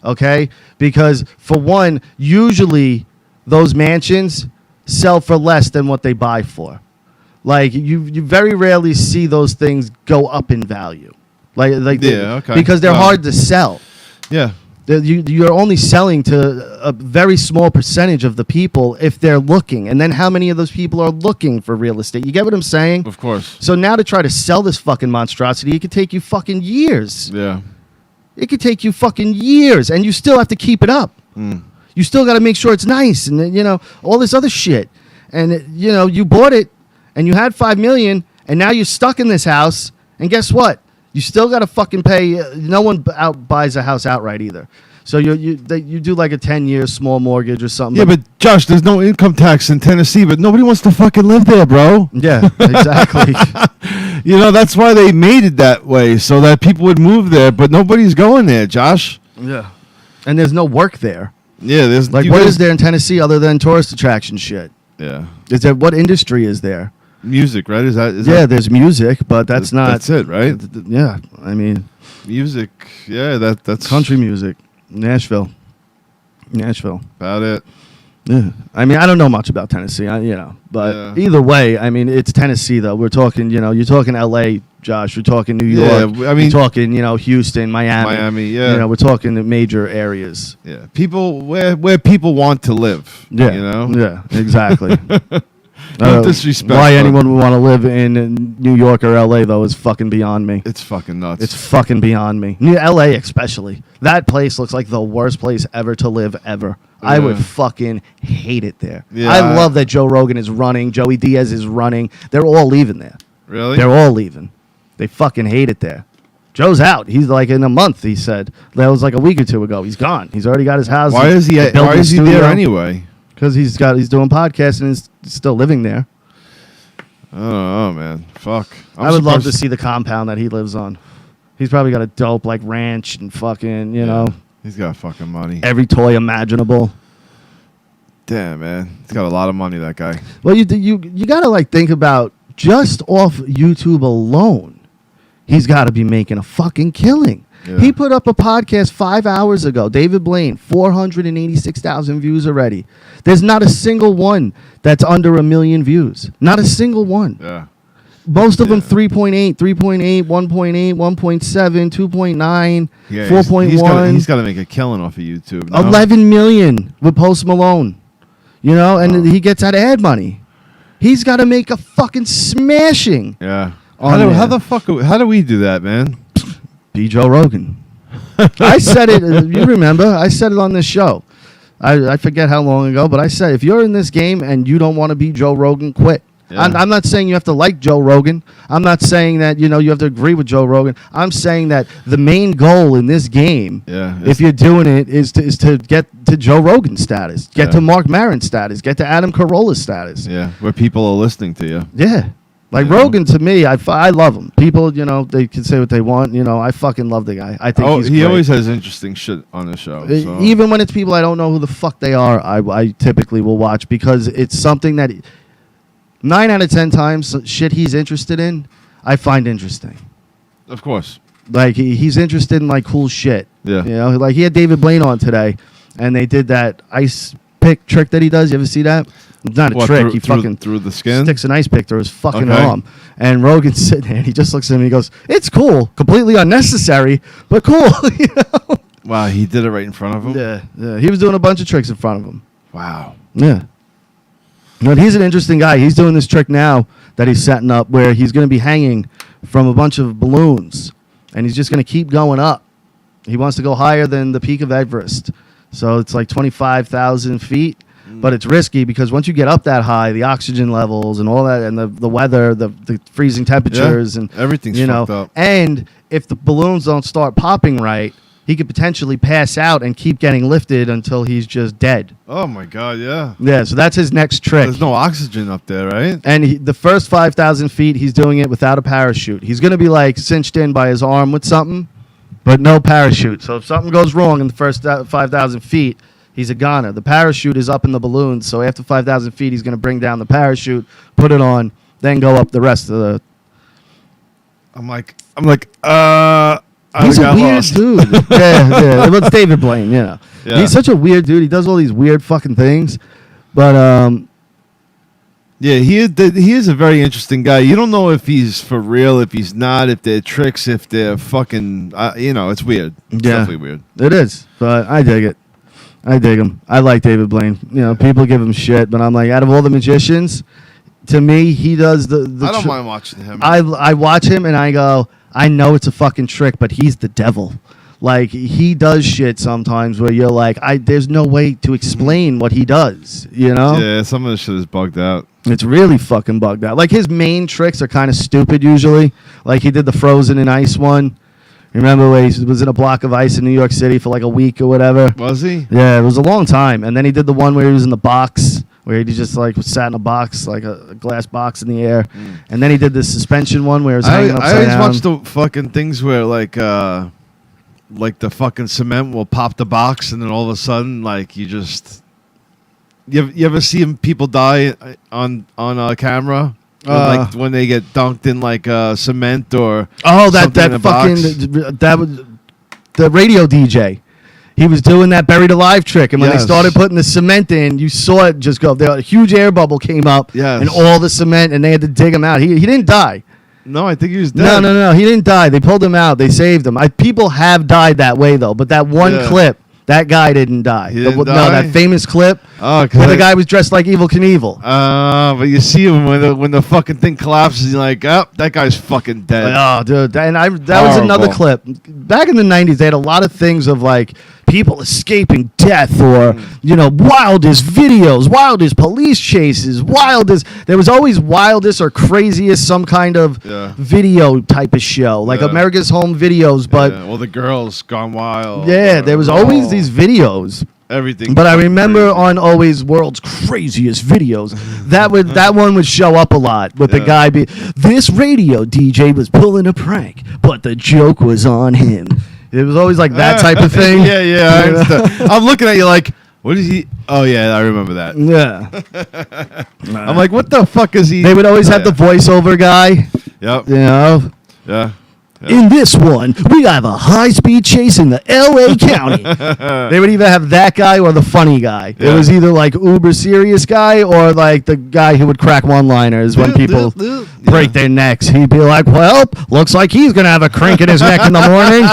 S1: Okay? Because for one, usually those mansions sell for less than what they buy for. Like you very rarely see those things go up in value. Because they're hard to sell.
S2: Yeah.
S1: You're only selling to a very small percentage of the people if they're looking. And then how many of those people are looking for real estate? You get what I'm saying?
S2: Of course.
S1: So now to try to sell this fucking monstrosity, it could take you fucking years.
S2: Yeah.
S1: It could take you fucking years, and you still have to keep it up. You still got to make sure it's nice and, all this other shit. And, you bought it, and you had $5 million, and now you're stuck in this house, and guess what? You still got to fucking pay. No one buys a house outright either. So you do like a 10-year small mortgage or something.
S2: Yeah, but Josh, there's no income tax in Tennessee, but nobody wants to fucking live there, bro.
S1: Yeah, exactly.
S2: That's why they made it that way, so that people would move there, but nobody's going there, Josh.
S1: Yeah. And there's no work there.
S2: Yeah, there's
S1: Like, what is there in Tennessee other than tourist attraction shit?
S2: Yeah.
S1: What industry is there?
S2: Music, right? Is that
S1: There's music, but that's not.
S2: That's it, right?
S1: Yeah, I mean,
S2: Music. Yeah, that's
S1: country music, Nashville.
S2: About it.
S1: Yeah, I mean, I don't know much about Tennessee, but either way, I mean, it's Tennessee though. We're talking, you're talking L.A., Josh. You're talking New York.
S2: Yeah, I mean,
S1: you're talking, Houston, Miami.
S2: Yeah.
S1: We're talking the major areas.
S2: Yeah, people where people want to live.
S1: Yeah, yeah, exactly.
S2: No disrespect.
S1: Why
S2: but
S1: anyone would want to live in New York or L.A. though is fucking beyond me.
S2: It's fucking nuts.
S1: It's fucking beyond me. L.A. especially. That place looks like the worst place ever to live ever. I would fucking hate it there.
S2: Yeah,
S1: I love that Joe Rogan is running. Joey Diaz is running. They're all leaving there.
S2: Really?
S1: They're all leaving. They fucking hate it there. Joe's out. He's like in a month, he said. That was like a week or two ago. He's gone. He's already got his house.
S2: Why is he there anyway?
S1: Because he's doing podcasts and is still living there.
S2: Oh man, fuck!
S1: I would love to see the compound that he lives on. He's probably got a dope like ranch and fucking
S2: He's got fucking money.
S1: every toy imaginable.
S2: Damn man, he's got a lot of money. That guy.
S1: Well, you gotta like think about just off YouTube alone. He's got to be making a fucking killing.
S2: Yeah.
S1: He put up a podcast 5 hours ago. David Blaine, 486,000 views already. There's not a single one that's under 1 million views. Not a single one.
S2: Yeah.
S1: Most of them 3.8, 1.8, 1.7, 2.9,
S2: Yeah,
S1: 4.1.
S2: He's got to make a killing off of YouTube. No?
S1: 11 million with Post Malone. And he gets that ad money. He's got to make a fucking smashing.
S2: Yeah.
S1: How
S2: How do we do that, man?
S1: Be Joe Rogan. I said it. You remember? I said it on this show. I forget how long ago, but I said if you're in this game and you don't want to be Joe Rogan, quit.
S2: Yeah.
S1: I'm not saying you have to like Joe Rogan. I'm not saying that you have to agree with Joe Rogan. I'm saying that the main goal in this game, if you're doing it, is to get to Joe Rogan status, get to Mark Maron status, get to Adam Carolla status.
S2: Yeah, where people are listening to you.
S1: Yeah. Like Rogan, to me, I love him. People, they can say what they want. I fucking love the guy. I think he's great.
S2: always has interesting shit on the show. So.
S1: Even when it's people I don't know who the fuck they are, I typically will watch because it's something that 9 out of 10 times shit he's interested in, I find interesting.
S2: Of course.
S1: Like he's interested in like cool shit.
S2: Yeah.
S1: Like he had David Blaine on today, and they did that ice pick trick that he does. You ever see that? It's not a trick. He fucking
S2: through the skin
S1: sticks an ice pick through his fucking
S2: Okay.
S1: arm. And Rogan's sitting there and he just looks at him and he goes, "It's cool. Completely unnecessary, but cool."
S2: Wow, he did it right in front of him.
S1: Yeah. He was doing a bunch of tricks in front of him.
S2: Wow.
S1: Yeah. But he's an interesting guy. He's doing this trick now that he's setting up where he's going to be hanging from a bunch of balloons, and he's just going to keep going up. He wants to go higher than the peak of Everest. So it's like 25,000 feet, but it's risky because once you get up that high, the oxygen levels and all that, and the weather, the freezing temperatures, and
S2: everything's fucked up.
S1: And if the balloons don't start popping right, he could potentially pass out and keep getting lifted until he's just dead.
S2: Oh my God, yeah.
S1: Yeah, so that's his next trick.
S2: There's no oxygen up there, right?
S1: And the first 5,000 feet, he's doing it without a parachute. He's going to be like cinched in by his arm with something, but no parachute. So if something goes wrong in the first 5,000 feet, he's a goner. The parachute is up in the balloons, so after 5,000 feet, he's going to bring down the parachute, put it on, then go up the rest of the...
S2: I'm like,
S1: He's a
S2: got
S1: weird
S2: lost.
S1: dude. yeah. Well, it's David Blaine,
S2: Yeah.
S1: He's such a weird dude. He does all these weird fucking things. But,
S2: Yeah, he is a very interesting guy. You don't know if he's for real, if he's not, if they're tricks, if they're fucking, it's weird. It's definitely weird.
S1: It is. But I dig it. I dig him. I like David Blaine. People give him shit, but I'm like, out of all the magicians, to me, he does the
S2: I don't mind watching him.
S1: I watch him and I go, I know it's a fucking trick, but he's the devil. Like, he does shit sometimes where you're like, there's no way to explain what he does,
S2: Yeah, some of the shit is bugged out.
S1: It's really fucking bugged out. Like, his main tricks are kind of stupid usually. Like, he did the frozen in ice one. Remember when he was in a block of ice in New York City for like a week or whatever?
S2: Was he?
S1: Yeah, it was a long time. And then he did the one where he was in the box, where he just like sat in a box, like a glass box in the air. And then he did the suspension one where it was hanging upside
S2: I always
S1: down.
S2: watch the fucking things where like the fucking cement will pop the box and then all of a sudden like you ever see people die on camera? Like when they get dunked in like cement or
S1: that was the radio DJ. He was doing that buried alive trick, and when they started putting the cement in, you saw it just go. A huge air bubble came up, and all the cement, and they had to dig him out. He didn't die.
S2: No, I think he was dead.
S1: No, he didn't die. They pulled him out. They saved him. People have died that way though, but that one clip, that guy didn't die.
S2: He didn't die?
S1: No, that famous clip where the guy was dressed like Evel Knievel.
S2: But you see him when the fucking thing collapses, you're like, oh, that guy's fucking dead.
S1: Oh, dude, and that was another clip. Back in the 90s, they had a lot of things of like people escaping death or, wildest videos, wildest police chases, there was always wildest or craziest some kind of video type of show, like America's Home Videos, but...
S2: Well, the girls gone wild.
S1: Yeah, there was always these videos.
S2: Everything.
S1: But I remember
S2: crazy.
S1: on always World's Craziest Videos, that one would show up a lot with the guy this radio DJ was pulling a prank, but the joke was on him. It was always like that type of thing.
S2: Yeah. I understand. I'm looking at you like, what is he? Oh yeah, I remember that.
S1: Yeah.
S2: I'm like, what the fuck is he?
S1: They would always have the voiceover guy.
S2: Yep.
S1: Yeah. In this one, we have a high-speed chase in the L.A. County. They would either have that guy or the funny guy.
S2: Yeah.
S1: It was either like uber serious guy or like the guy who would crack one-liners when people break their necks. He'd be like, well, looks like he's going to have a crank in his neck in the morning.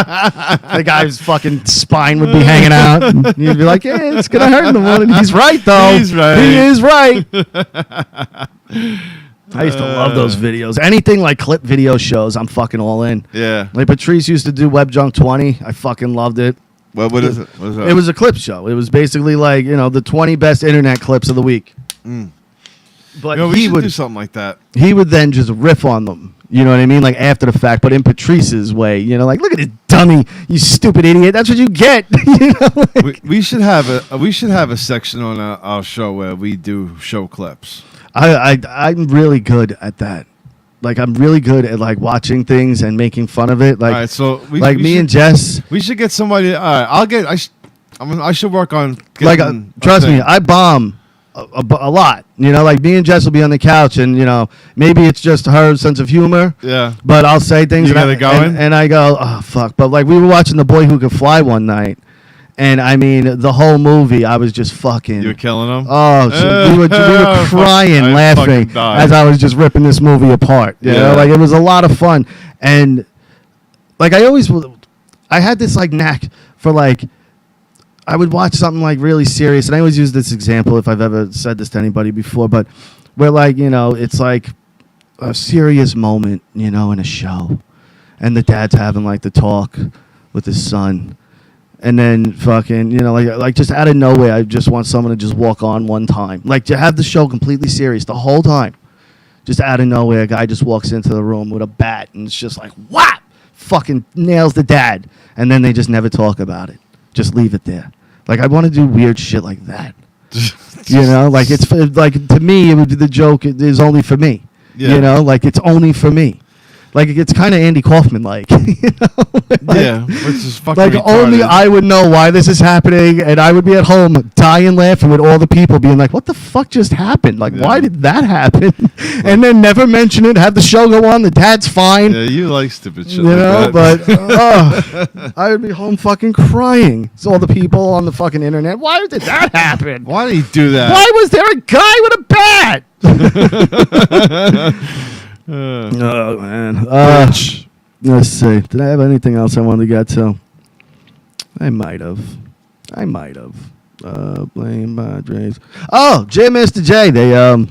S1: The guy's fucking spine would be hanging out. And you'd be like, yeah, it's going to hurt in the morning. He's right, though.
S2: He's right.
S1: He is right. I used to love those videos. Anything like clip video shows, I'm fucking all in.
S2: Yeah.
S1: Like Patrice used to do Web Junk 20. I fucking loved it.
S2: What is it? What is that?
S1: It was a clip show. It was basically like, the 20 best internet clips of the week. But
S2: we should do something like that.
S1: he would then just riff on them. You know what I mean? Like after the fact, but in Patrice's way. Like, look at this dummy, you stupid idiot. That's what you get.
S2: We should have a section on our show where we do show clips.
S1: I'm really good at that. Like, I'm really good at like watching things and making fun of it. Like,
S2: all right, so
S1: and Jess.
S2: We should get somebody. All right, I should work on.
S1: Like, trust me, I bomb a lot. Like me and Jess will be on the couch, and maybe it's just her sense of humor.
S2: Yeah.
S1: But I'll say things.
S2: You get it going?
S1: And I go, oh fuck. But like we were watching The Boy Who Could Fly one night. And I mean, the whole movie, I was just fucking.
S2: You were killing them?
S1: Oh, so we were crying, laughing as I was just ripping this movie apart. You know, like it was a lot of fun. And like I had this like knack for like, I would watch something like really serious. And I always use this example if I've ever said this to anybody before, but where like, it's like a serious moment, in a show, and the dad's having like the talk with his son, and then fucking, like just out of nowhere, I just want someone to just walk on one time, like to have the show completely serious the whole time. Just out of nowhere, a guy just walks into the room with a bat, and it's just like, whap! Fucking nails the dad, and then they just never talk about it. Just leave it there. Like I want to do weird shit like that. Like it's like to me, it would be the joke is only for me.
S2: Yeah.
S1: Like it's only for me. Like it's kind of Andy Kaufman like.
S2: Yeah, which is fucking
S1: like
S2: retarded.
S1: only I would know why this is happening, and I would be at home dying laughing with all the people being like, "What the fuck just happened? Like, why did that happen?" And then never mention it. Have the show go on. The dad's fine.
S2: Yeah, you like stupid shit like that.
S1: But I would be home fucking crying. So all the people on the fucking internet, why did that happen?
S2: Why did he do that?
S1: Why was there a guy with a bat? Oh man. Let's see. Did I have anything else I wanted to get to? I might have. Blame Padres. Oh, J Master J. They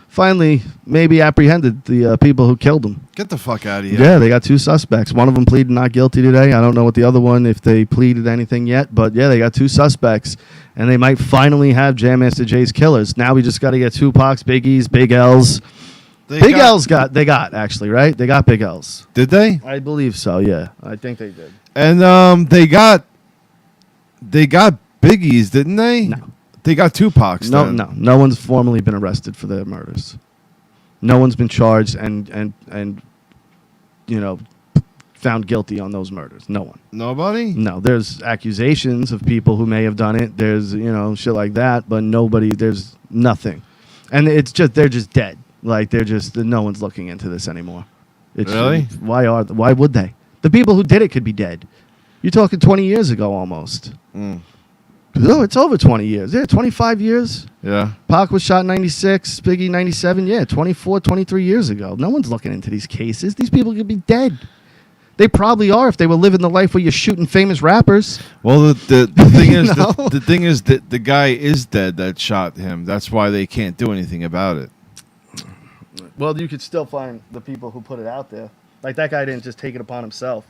S1: finally maybe apprehended the people who killed him.
S2: Get the fuck out of here.
S1: Yeah, they got 2 suspects. One of them pleaded not guilty today. I don't know what the other one, if they pleaded anything yet. But yeah, they got 2 suspects. And they might finally have Jam Master J's killers. Now we just got to get Tupac's, Biggie's, Big L's. Big L's they got, actually, right? They got Big L's.
S2: Did they?
S1: I believe so, yeah. I think they did.
S2: And they got Biggie's, didn't they?
S1: No.
S2: They got Tupac's.
S1: No,
S2: then.
S1: no one's formally been arrested for their murders. No one's been charged and found guilty on those murders. No one.
S2: Nobody?
S1: No, there's accusations of people who may have done it. There's, shit like that, but there's nothing. And they're just dead. Like no one's looking into this anymore.
S2: Really?
S1: Why would they? The people who did it could be dead. You're talking 20 years ago almost. Oh, it's over 20 years. Yeah, 25 years.
S2: Yeah.
S1: Pac was shot in 96, Biggie 97. Yeah, 24, 23 years ago. No one's looking into these cases. These people could be dead. They probably are if they were living the life where you're shooting famous rappers.
S2: Well, the thing is, the thing is that the guy is dead that shot him. That's why they can't do anything about it.
S1: Well, you could still find the people who put it out there. Like that guy didn't just take it upon himself.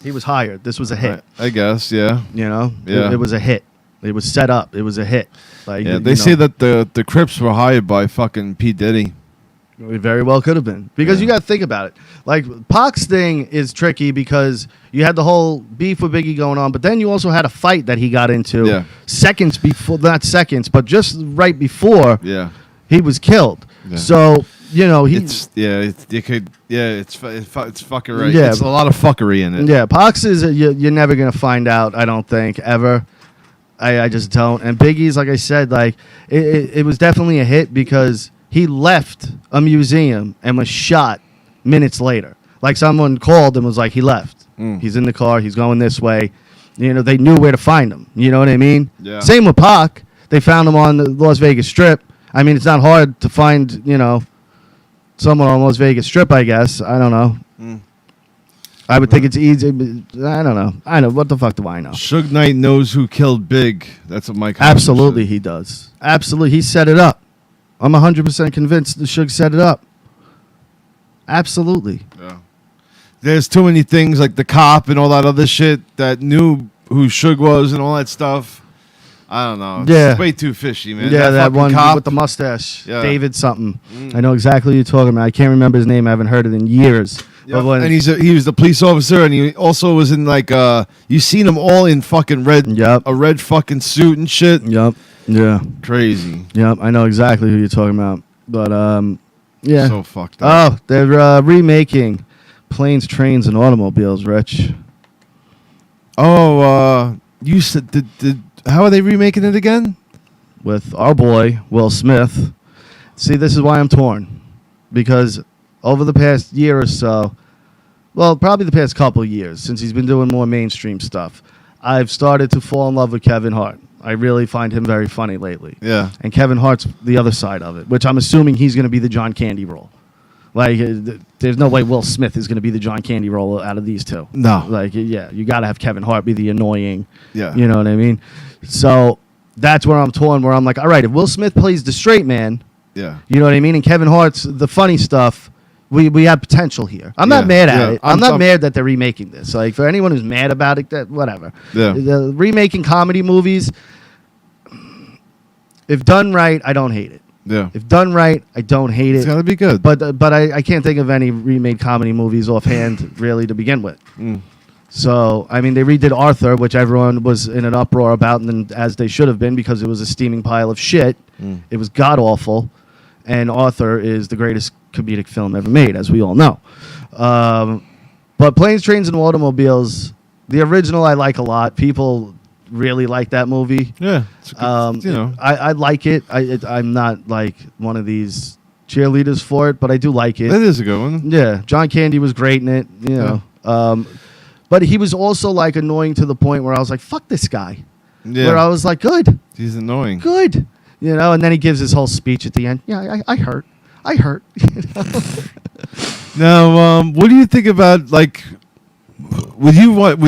S1: He was hired. This was a hit.
S2: I guess, yeah.
S1: Yeah. It was a hit. It was set up. It was a hit. Like
S2: they say that the Crips were hired by fucking P. Diddy.
S1: It very well could have been. Because you got to think about it. Like, Pac's thing is tricky because you had the whole beef with Biggie going on, but then you also had a fight that he got into seconds before, not seconds, but just right before he was killed. Yeah. So, it's fucking right.
S2: Yeah. It's a lot of fuckery in it.
S1: Yeah, Pac's is, you're never going to find out, I don't think, ever. I just don't. And Biggie's, like I said, like, it was definitely a hit because he left a museum and was shot minutes later. Like someone called and was like, he left. He's in the car. He's going this way. They knew where to find him. You know what I mean? Yeah. Same with Pac. They found him on the Las Vegas Strip. I mean, it's not hard to find, someone on Las Vegas Strip, I guess. I don't know. I would think it's easy. I don't know. I know. What the fuck do I know?
S2: Suge Knight knows who killed Big. That's what Mike.
S1: Absolutely,
S2: said.
S1: He does. Absolutely, he set it up. I'm 100% convinced the Suge set it up. Absolutely.
S2: Yeah. There's too many things like the cop and all that other shit that knew who Suge was and all that stuff. I don't know. It's way too fishy, man.
S1: Yeah, that one
S2: cop
S1: with the mustache. Yeah. David something. I know exactly who you're talking about. I can't remember his name. I haven't heard it in years.
S2: Yep. And he was the police officer, and he also was in like you seen him all in fucking red, a red fucking suit and shit.
S1: Yep. Yeah.
S2: Crazy.
S1: Yep. I know exactly who you're talking about. But yeah.
S2: So fucked up.
S1: Oh, they're remaking Planes, Trains, and Automobiles, Rich.
S2: Oh, you said how are they remaking it again?
S1: With our boy Will Smith. See, this is why I'm torn, because over the past year or so, well, probably the past couple of years, since he's been doing more mainstream stuff, I've started to fall in love with Kevin Hart. I really find him very funny lately. Yeah. And Kevin Hart's the other side of it, which I'm assuming he's going to be the John Candy role. Like, there's no way Will Smith is going to be the John Candy role out of these two.
S2: No.
S1: Like, yeah, you got to have Kevin Hart be the annoying.
S2: Yeah.
S1: You know what I mean? So that's where I'm torn, where I'm like, all right, if Will Smith plays the straight man,
S2: yeah,
S1: you know what I mean? And Kevin Hart's the funny stuff, We have potential here. I'm not
S2: Yeah,
S1: mad at
S2: yeah.
S1: it. I'm not
S2: I'm-
S1: mad that they're remaking this. Like, for anyone who's mad about it, that whatever.
S2: Yeah.
S1: The remaking comedy movies, if done right, I don't hate it.
S2: Yeah.
S1: If done right, I don't hate
S2: It's
S1: it.
S2: got to be good.
S1: But I can't think of any remade comedy movies offhand, really, to begin with. So, I mean, they redid Arthur, which everyone was in an uproar about, and as they should have been, because it was a steaming pile of shit. It was god-awful. And Arthur is the greatest comedic film ever made, as we all know. But Planes, Trains, and Automobiles, the original I like a lot. People really like that movie.
S2: Yeah. It's a good,
S1: I like it. I'm not like one of these cheerleaders for it, but I do like it.
S2: that is a good one.
S1: Yeah, John Candy was great in it. You know, but he was also like annoying to the point where I was like, "Fuck this guy."
S2: Yeah.
S1: Where I was like, "Good,
S2: He's annoying.
S1: good," you know. And then he gives his whole speech at the end. Yeah, I hurt. I hurt.
S2: Now, what do you think about like? Would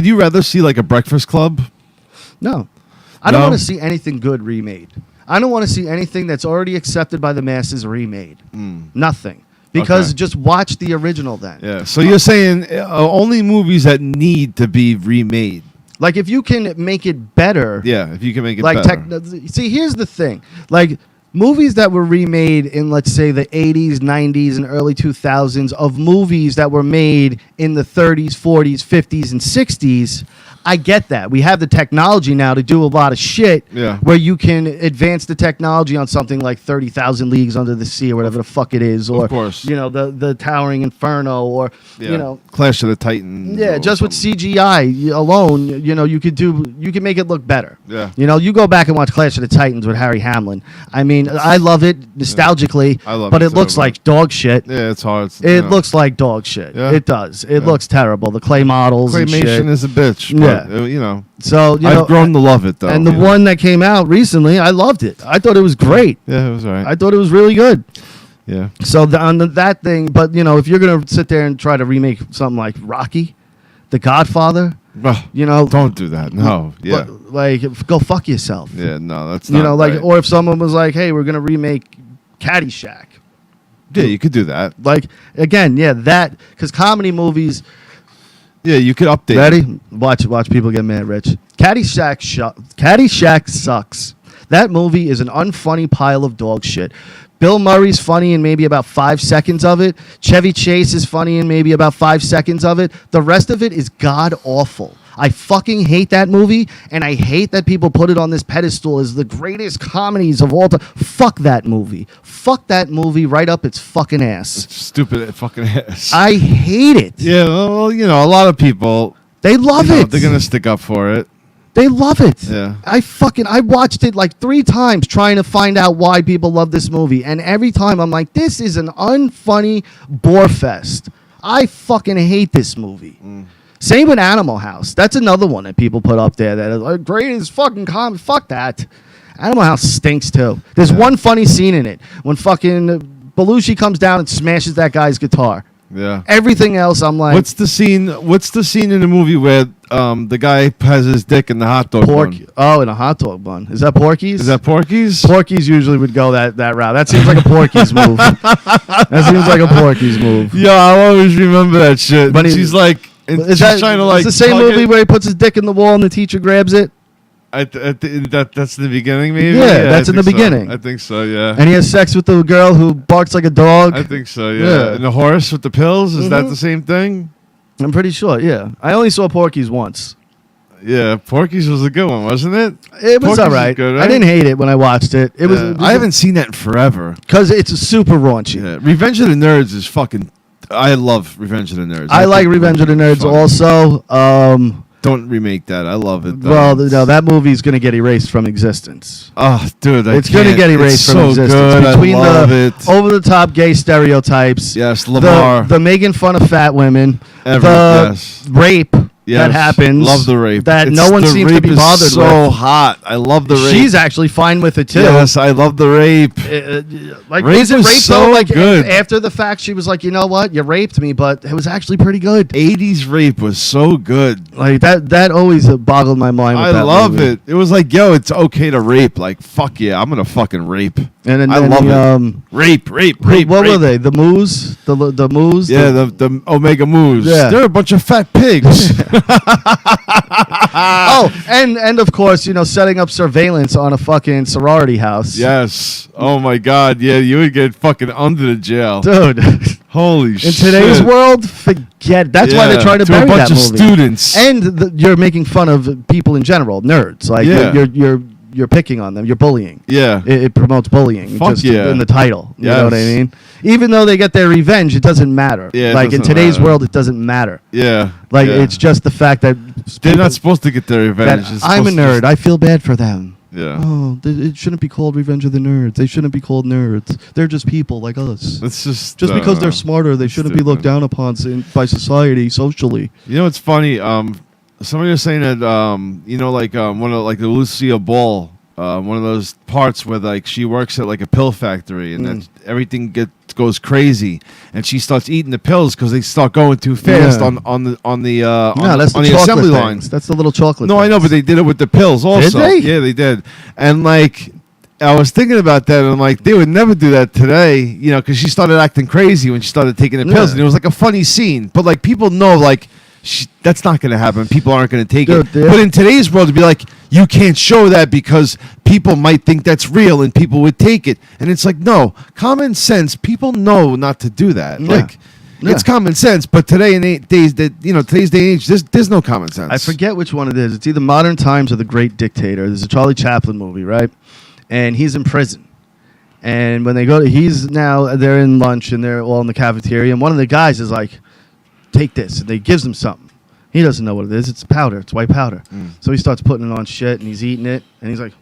S2: you rather see like a Breakfast Club?
S1: No, I don't
S2: No?
S1: want to see anything good remade. I don't want to see anything that's already accepted by the masses remade. Nothing. Because
S2: Okay.
S1: just watch the original then.
S2: Yeah. So you're saying only movies that need to be remade.
S1: Like, if you can make it better.
S2: Yeah, if you can make it
S1: Like,
S2: better.
S1: see, here's the thing. Like, movies that were remade in, let's say, the 80s, 90s, and early 2000s of movies that were made in the 30s, 40s, 50s, and 60s, I get that. We have the technology now to do a lot of shit
S2: Yeah.
S1: where you can advance the technology on something like 30,000 Leagues Under the Sea or whatever the fuck it is. Or,
S2: course.
S1: you know, the Towering Inferno or,
S2: Yeah.
S1: you know.
S2: Clash of the Titans.
S1: Yeah,
S2: or
S1: just with
S2: something.
S1: CGI alone, you know, you can make it look better.
S2: Yeah.
S1: You know, you go back and watch Clash of the Titans with Harry Hamlin. I mean, I love it nostalgically,
S2: I love
S1: but
S2: it
S1: it
S2: too,
S1: looks
S2: but-
S1: like dog shit.
S2: Yeah, it's hard.
S1: It looks like dog shit.
S2: Yeah.
S1: It does. It looks terrible. The clay models and shit.
S2: Claymation is a bitch. But, you know,
S1: So, you know,
S2: I've grown to love it though.
S1: and the
S2: you know.
S1: one that came out recently, I loved it. I thought it was great.
S2: Yeah, it was alright.
S1: I thought it was really good.
S2: Yeah.
S1: So that thing, but you know, if you're gonna sit there and try to remake something like Rocky, The Godfather,
S2: Well,
S1: you know,
S2: don't do that. No. Yeah.
S1: like go fuck yourself.
S2: Yeah. No, that's not.
S1: You know, like,
S2: right.
S1: or if someone was like, "Hey, we're gonna remake Caddyshack,"
S2: yeah, you could do that.
S1: like again, yeah, that because comedy movies.
S2: Yeah, you could update.
S1: Ready? Watch people get mad, Rich. Caddyshack sucks. That movie is an unfunny pile of dog shit. Bill Murray's funny in maybe about 5 seconds of it. Chevy Chase is funny in maybe about 5 seconds of it. The rest of it is god awful. I fucking hate that movie, and I hate that people put it on this pedestal as the greatest comedies of all time. Fuck that movie. Fuck that movie right up its fucking ass.
S2: Stupid fucking ass.
S1: I hate it.
S2: Yeah, well, you know, a lot of people,
S1: They love
S2: you know,
S1: it.
S2: they're gonna stick up for it.
S1: They love it.
S2: Yeah.
S1: I watched it like 3 times trying to find out why people love this movie. And every time I'm like, this is an unfunny bore fest. I fucking hate this movie. Same with Animal House. That's another one that people put up there that is like, greatest fucking comedy. Fuck that. Animal House stinks too. There's one funny scene in it when fucking Belushi comes down and smashes that guy's guitar.
S2: Yeah.
S1: Everything else, I'm like,
S2: What's the scene in the movie where the guy has his dick in the hot dog
S1: pork?
S2: bun?
S1: Oh, in a hot dog bun. Is that Porky's?
S2: Is that Porky's?
S1: Porky's usually would go that route. That seems like a Porky's move. That seems like a Porky's move.
S2: Yeah, I always remember that shit.
S1: But
S2: But
S1: he-
S2: she's like, and
S1: Is
S2: she's
S1: that
S2: trying to like.
S1: it's the same
S2: tug
S1: movie
S2: it.
S1: where he puts his dick in the wall and the teacher grabs it?
S2: That's in the beginning, maybe.
S1: Yeah, that's
S2: I
S1: in the
S2: think so.
S1: beginning.
S2: I think so. Yeah.
S1: And he has sex with the girl who barks like a dog.
S2: I think so. Yeah.
S1: Yeah.
S2: And the horse with the pills, is that
S1: Mhm.
S2: the same thing?
S1: I'm pretty sure, yeah. I only saw Porky's once.
S2: Yeah, Porky's was a good one, wasn't it?
S1: It was
S2: Porky's
S1: all right.
S2: good,
S1: I didn't hate it when I watched it. It was.
S2: Yeah. I haven't seen that in forever.
S1: because it's super raunchy.
S2: Yeah. Revenge of the Nerds is fucking. I love Revenge of the Nerds.
S1: I like
S2: think
S1: Revenge of the Nerds
S2: funny.
S1: also.
S2: Don't remake that. I love it. though.
S1: Well, no, that movie's going to get erased from existence.
S2: Oh, dude,
S1: It's going to get erased from existence.
S2: Good.
S1: Between
S2: I love
S1: the
S2: it.
S1: over-the-top gay stereotypes,
S2: Yes, Lamar.
S1: the making fun of fat women,
S2: Everett,
S1: the
S2: yes.
S1: rape, that happens.
S2: Love the rape.
S1: That
S2: It's-
S1: no one
S2: the
S1: seems to
S2: rape
S1: be
S2: is
S1: bothered
S2: so
S1: with.
S2: hot. I love the rape.
S1: She's actually fine with it too.
S2: Yes, I love the rape.
S1: Like
S2: Rape
S1: is it
S2: was
S1: rape
S2: so
S1: though? Like
S2: good.
S1: after the fact, she was like, you know what, you raped me, but it was actually pretty good.
S2: 80s rape was so good.
S1: Like that always boggled my mind. With
S2: I
S1: that
S2: love
S1: movie.
S2: it. It was like, yo, it's okay to rape. Like, fuck yeah, I'm gonna fucking rape.
S1: And then
S2: I love
S1: the,
S2: it. Rape.
S1: what
S2: rape.
S1: were they? The moose? The moose?
S2: Yeah, the Omega Moves.
S1: Yeah.
S2: They're a bunch of fat pigs.
S1: Oh, and of course, setting up surveillance on a fucking sorority house.
S2: Yes. Oh my God. Yeah, you would get fucking under the jail.
S1: Dude.
S2: Holy
S1: In
S2: shit.
S1: today's world, forget. That's why they're trying to bury
S2: a bunch
S1: that
S2: of
S1: movie.
S2: students.
S1: And you're making fun of people in general, nerds. Like
S2: Yeah.
S1: you're picking on them. You're bullying.
S2: Yeah.
S1: It promotes bullying.
S2: Fuck
S1: just
S2: yeah.
S1: in the title. You know what I
S2: Yes.
S1: mean? Even though they get their revenge, it doesn't matter.
S2: Yeah, it
S1: like in
S2: doesn't
S1: today's
S2: matter.
S1: world, it doesn't matter.
S2: Yeah.
S1: Like
S2: yeah.
S1: it's just the fact that
S2: They're
S1: people-
S2: not supposed to get their revenge.
S1: that
S2: It's
S1: I'm a
S2: supposed to
S1: nerd.
S2: just-
S1: I feel bad for them.
S2: Yeah.
S1: Oh, it shouldn't be called Revenge of the Nerds. They shouldn't be called nerds. They're just people like us.
S2: It's just
S1: Just because they're smarter, they shouldn't be looked down upon by society socially.
S2: You know, it's funny. Somebody was saying that one of like the Lucia Ball, one of those parts where like she works at like a pill factory and then everything goes crazy and she starts eating the pills because they start going too fast
S1: Yeah.
S2: on the
S1: No, that's
S2: on
S1: the
S2: the
S1: chocolate
S2: assembly
S1: things.
S2: lines.
S1: That's the little chocolate.
S2: No, I know,
S1: things.
S2: but they did it with the pills also.
S1: they?
S2: Yeah, they did. And like, I was thinking about that, and I'm like, they would never do that today, because she started acting crazy when she started taking the pills,
S1: Yeah.
S2: and it was like a funny scene. But like, people know, like, that's not going to happen. People aren't going to take
S1: Dude,
S2: it.
S1: yeah.
S2: But in today's world, to be like, you can't show that because people might think that's real, and people would take it. And it's like, no, common sense. People know not to do that.
S1: Yeah.
S2: Like.
S1: Yeah.
S2: It's common sense, but today in today's day and age, there's no common sense.
S1: I forget which one it is. It's either Modern Times or The Great Dictator. There's a Charlie Chaplin movie, right? And he's in prison. And when they go they're in lunch and they're all in the cafeteria. And one of the guys is like, take this. And they gives him something. He doesn't know what it is. It's powder. It's white powder. So he starts putting it on shit and he's eating it. And he's like,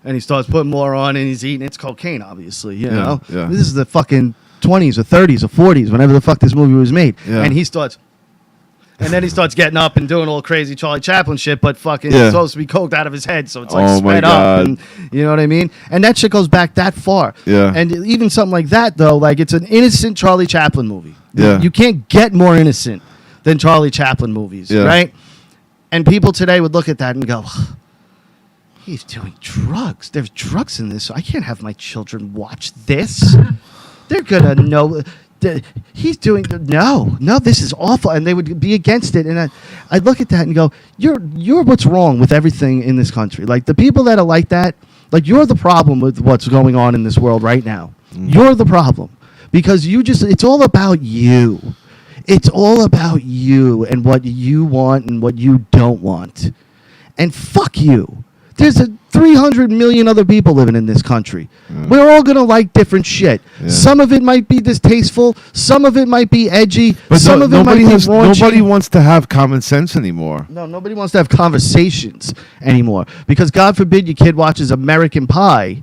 S1: and he starts putting more on and he's eating it. It's cocaine, obviously, you know?
S2: yeah.
S1: This is the fucking 20s or 30s or 40s, whenever the fuck this movie was made.
S2: Yeah.
S1: And then he starts getting up and doing all crazy Charlie Chaplin shit, but fucking
S2: Yeah.
S1: it's supposed to be coked out of his head, so it's like
S2: Oh my
S1: sped up.
S2: God.
S1: And, you know what I mean? And that shit goes back that far.
S2: Yeah.
S1: And even something like that, though, like it's an innocent Charlie Chaplin movie.
S2: Yeah.
S1: You can't get more innocent than Charlie Chaplin movies,
S2: Yeah.
S1: right? And people today would look at that and go, he's doing drugs. There's drugs in this. I can't have my children watch this. They're gonna know he's doing no. This is awful, and they would be against it. And I look at that and go, you're what's wrong with everything in this country. Like the people that are like that, like you're the problem with what's going on in this world right now. You're the problem because it's all about you. It's all about you and what you want and what you don't want. And fuck you. There's 300 million other people living in this country. We're all going to like different shit.
S2: Yeah.
S1: Some of it might be distasteful. Some of it might be edgy.
S2: But
S1: some of it might be raunchy.
S2: nobody wants to have common sense anymore.
S1: No, nobody wants to have conversations anymore. Because God forbid your kid watches American Pie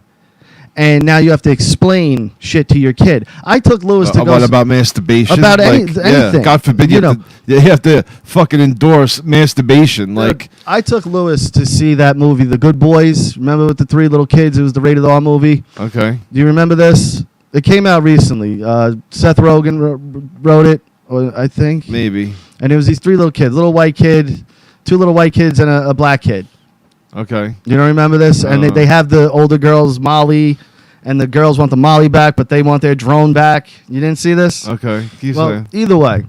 S1: and now you have to explain shit to your kid. I took Lewis to go...
S2: About masturbation?
S1: About
S2: like,
S1: anything.
S2: God forbid you have to fucking endorse masturbation. Like,
S1: I took Lewis to see that movie, The Good Boys. Remember with the three little kids? It was the rated R movie.
S2: okay.
S1: Do you remember this? It came out recently. Seth Rogen wrote it, I think.
S2: Maybe.
S1: And it was these three little kids, little white kid, two little white kids, and a black kid.
S2: Okay.
S1: You don't remember this? And they have the older girls, Molly, and the girls want the Molly back, but they want their drone back. You didn't see this?
S2: Okay. Keep
S1: Well,
S2: saying.
S1: either way,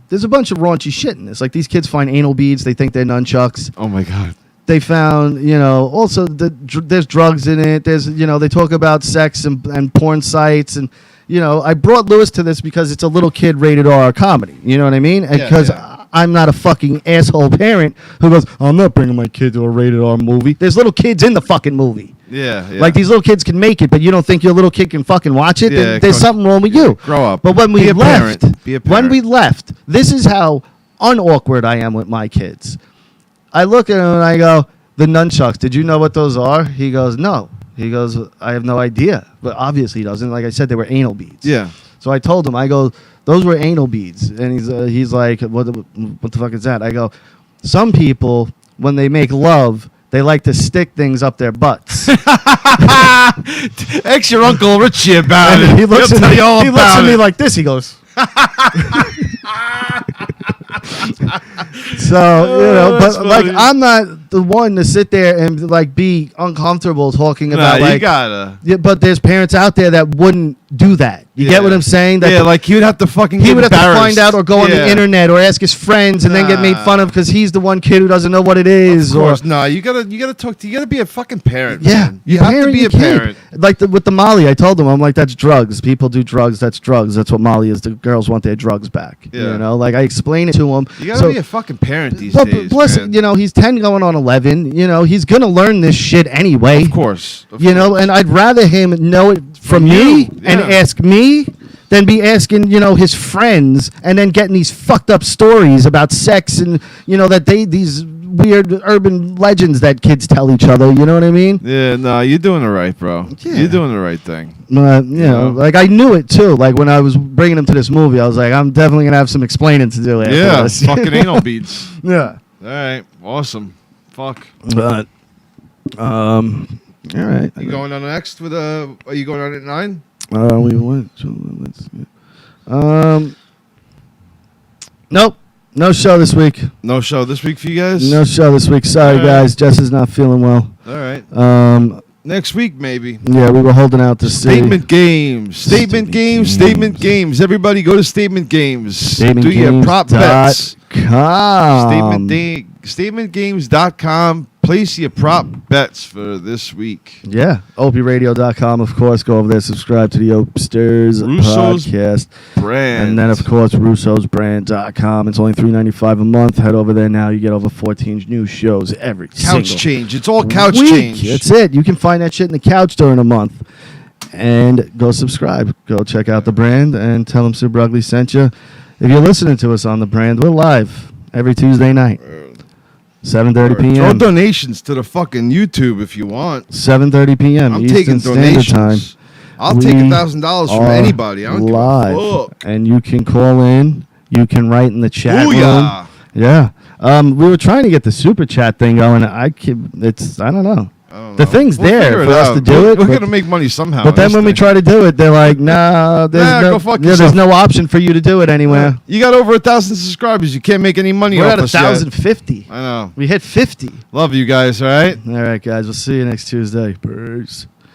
S1: there's a bunch of raunchy shit in this. Like these kids find anal beads. They think they're nunchucks.
S2: Oh my God.
S1: They found, also there's drugs in it. There's, they talk about sex and porn sites. And, I brought Lewis to this because it's a little kid rated R comedy. You know what I mean? Because I'm not a fucking asshole parent who goes, I'm not bringing my kid to a rated R movie. There's little kids in the fucking movie.
S2: Yeah.
S1: Like these little kids can make it, but you don't think your little kid can fucking watch it?
S2: Yeah,
S1: There's something wrong with you.
S2: Grow up.
S1: But when we
S2: Be a
S1: left,
S2: parent. Be a parent.
S1: this is how unawkward I am with my kids. I look at him and I go, the nunchucks, did you know what those are? He goes, no. He goes, I have no idea. But obviously he doesn't. Like I said, they were anal beads.
S2: Yeah.
S1: So I told him, I go, Those were anal beads. And he's like, what the fuck is that? I go, some people, when they make love, they like to stick things up their butts.
S2: Ask your Uncle Richie about it.
S1: He looks
S2: He'll
S1: at
S2: tell
S1: me,
S2: you all
S1: he looks
S2: about
S1: at me
S2: it.
S1: like this. He goes. So,
S2: that's
S1: but like
S2: funny.
S1: I'm not the one to sit there and like be uncomfortable talking about
S2: Nah, you
S1: like
S2: gotta.
S1: yeah, but there's parents out there that wouldn't do that. You get what I'm saying? That
S2: Yeah, like he would have to fucking.
S1: he
S2: get
S1: would have to find
S2: embarrassed.
S1: out or go on the
S2: Yeah.
S1: internet or ask his friends and then get made fun of because he's the one kid who doesn't know what it is.
S2: Of course, no. You gotta talk to. You gotta be a fucking parent.
S1: Yeah,
S2: man. You have to be a parent.
S1: Like with the Molly, I told them, I'm like, that's drugs. People do drugs. That's drugs. That's what Molly is. The girls want their drugs back.
S2: Yeah.
S1: You know, like I explain it to them.
S2: You gotta be a fucking parent these
S1: But
S2: days.
S1: plus,
S2: man.
S1: you know, he's 10 going on 11. You know, he's gonna learn this shit anyway.
S2: Of course.
S1: You know, and I'd rather him know it from me
S2: you,
S1: and
S2: yeah.
S1: ask me than be asking, you know, his friends and then getting these fucked up stories about sex and, you know, that these weird urban legends that kids tell each other. You know what I mean?
S2: Yeah, no, you're doing it right, bro.
S1: Yeah.
S2: You're doing the right thing.
S1: You know, like I knew it too. Like when I was bringing him to this movie, I was like, I'm definitely gonna have some explaining to do after
S2: Yeah,
S1: this.
S2: fucking anal beads.
S1: Yeah.
S2: All right, awesome. Fuck.
S1: But, all right.
S2: You going on next with Are you going on at 9?
S1: We went. Let's. Nope. No show this week.
S2: No show this week for you guys.
S1: No show this week. Sorry,
S2: All right.
S1: guys. Jess is not feeling well.
S2: All right. Next week maybe.
S1: Yeah, we were holding out to see.
S2: Statement games. Statement games. Statement games. Everybody go to Statement Games. Do your prop bets. StatementGames.com. Place your prop bets for this week.
S1: Yeah. OPRadio.com, of course. Go over there, subscribe to the Opsters
S2: Russo's
S1: podcast.
S2: Brand.
S1: And then, of course, RussosBrand.com. It's only $3.95 a month. Head over there now. You get over 14 new shows every
S2: couch
S1: single
S2: change. It's all couch
S1: week.
S2: change.
S1: That's it. You can find that shit in the couch during a month. And go subscribe. Go check out the brand and tell them Super Ugly sent you. If you're listening to us on the brand, we're live every Tuesday night. 7:30
S2: Throw
S1: p.m.
S2: donations to the fucking YouTube if you want.
S1: 7:30 p.m.
S2: I'm
S1: Eastern
S2: taking
S1: Standard Time.
S2: donations. I'll take $1,000 from
S1: are
S2: anybody. I don't
S1: live,
S2: give a fuck.
S1: and you can call in. You can write in the chat
S2: Booyah.
S1: room. Yeah. We were trying to get the super chat thing going. I don't know.
S2: I don't
S1: The
S2: know.
S1: thing's
S2: We'll
S1: there
S2: figure
S1: for us
S2: out.
S1: to do
S2: We're
S1: it.
S2: We're
S1: but-
S2: gonna make money somehow.
S1: But then
S2: on this
S1: when we
S2: thing.
S1: try to do it, they're like, "Nah,
S2: Nah, go fuck
S1: there's
S2: yourself.
S1: no option for you to do it anywhere."
S2: You got over 1,000 subscribers. You can't make any money
S1: We're
S2: off
S1: at
S2: us yet.
S1: 1,050.
S2: I know.
S1: We hit 50.
S2: Love you guys. All right.
S1: All right, guys. We'll see you next Tuesday. Peace.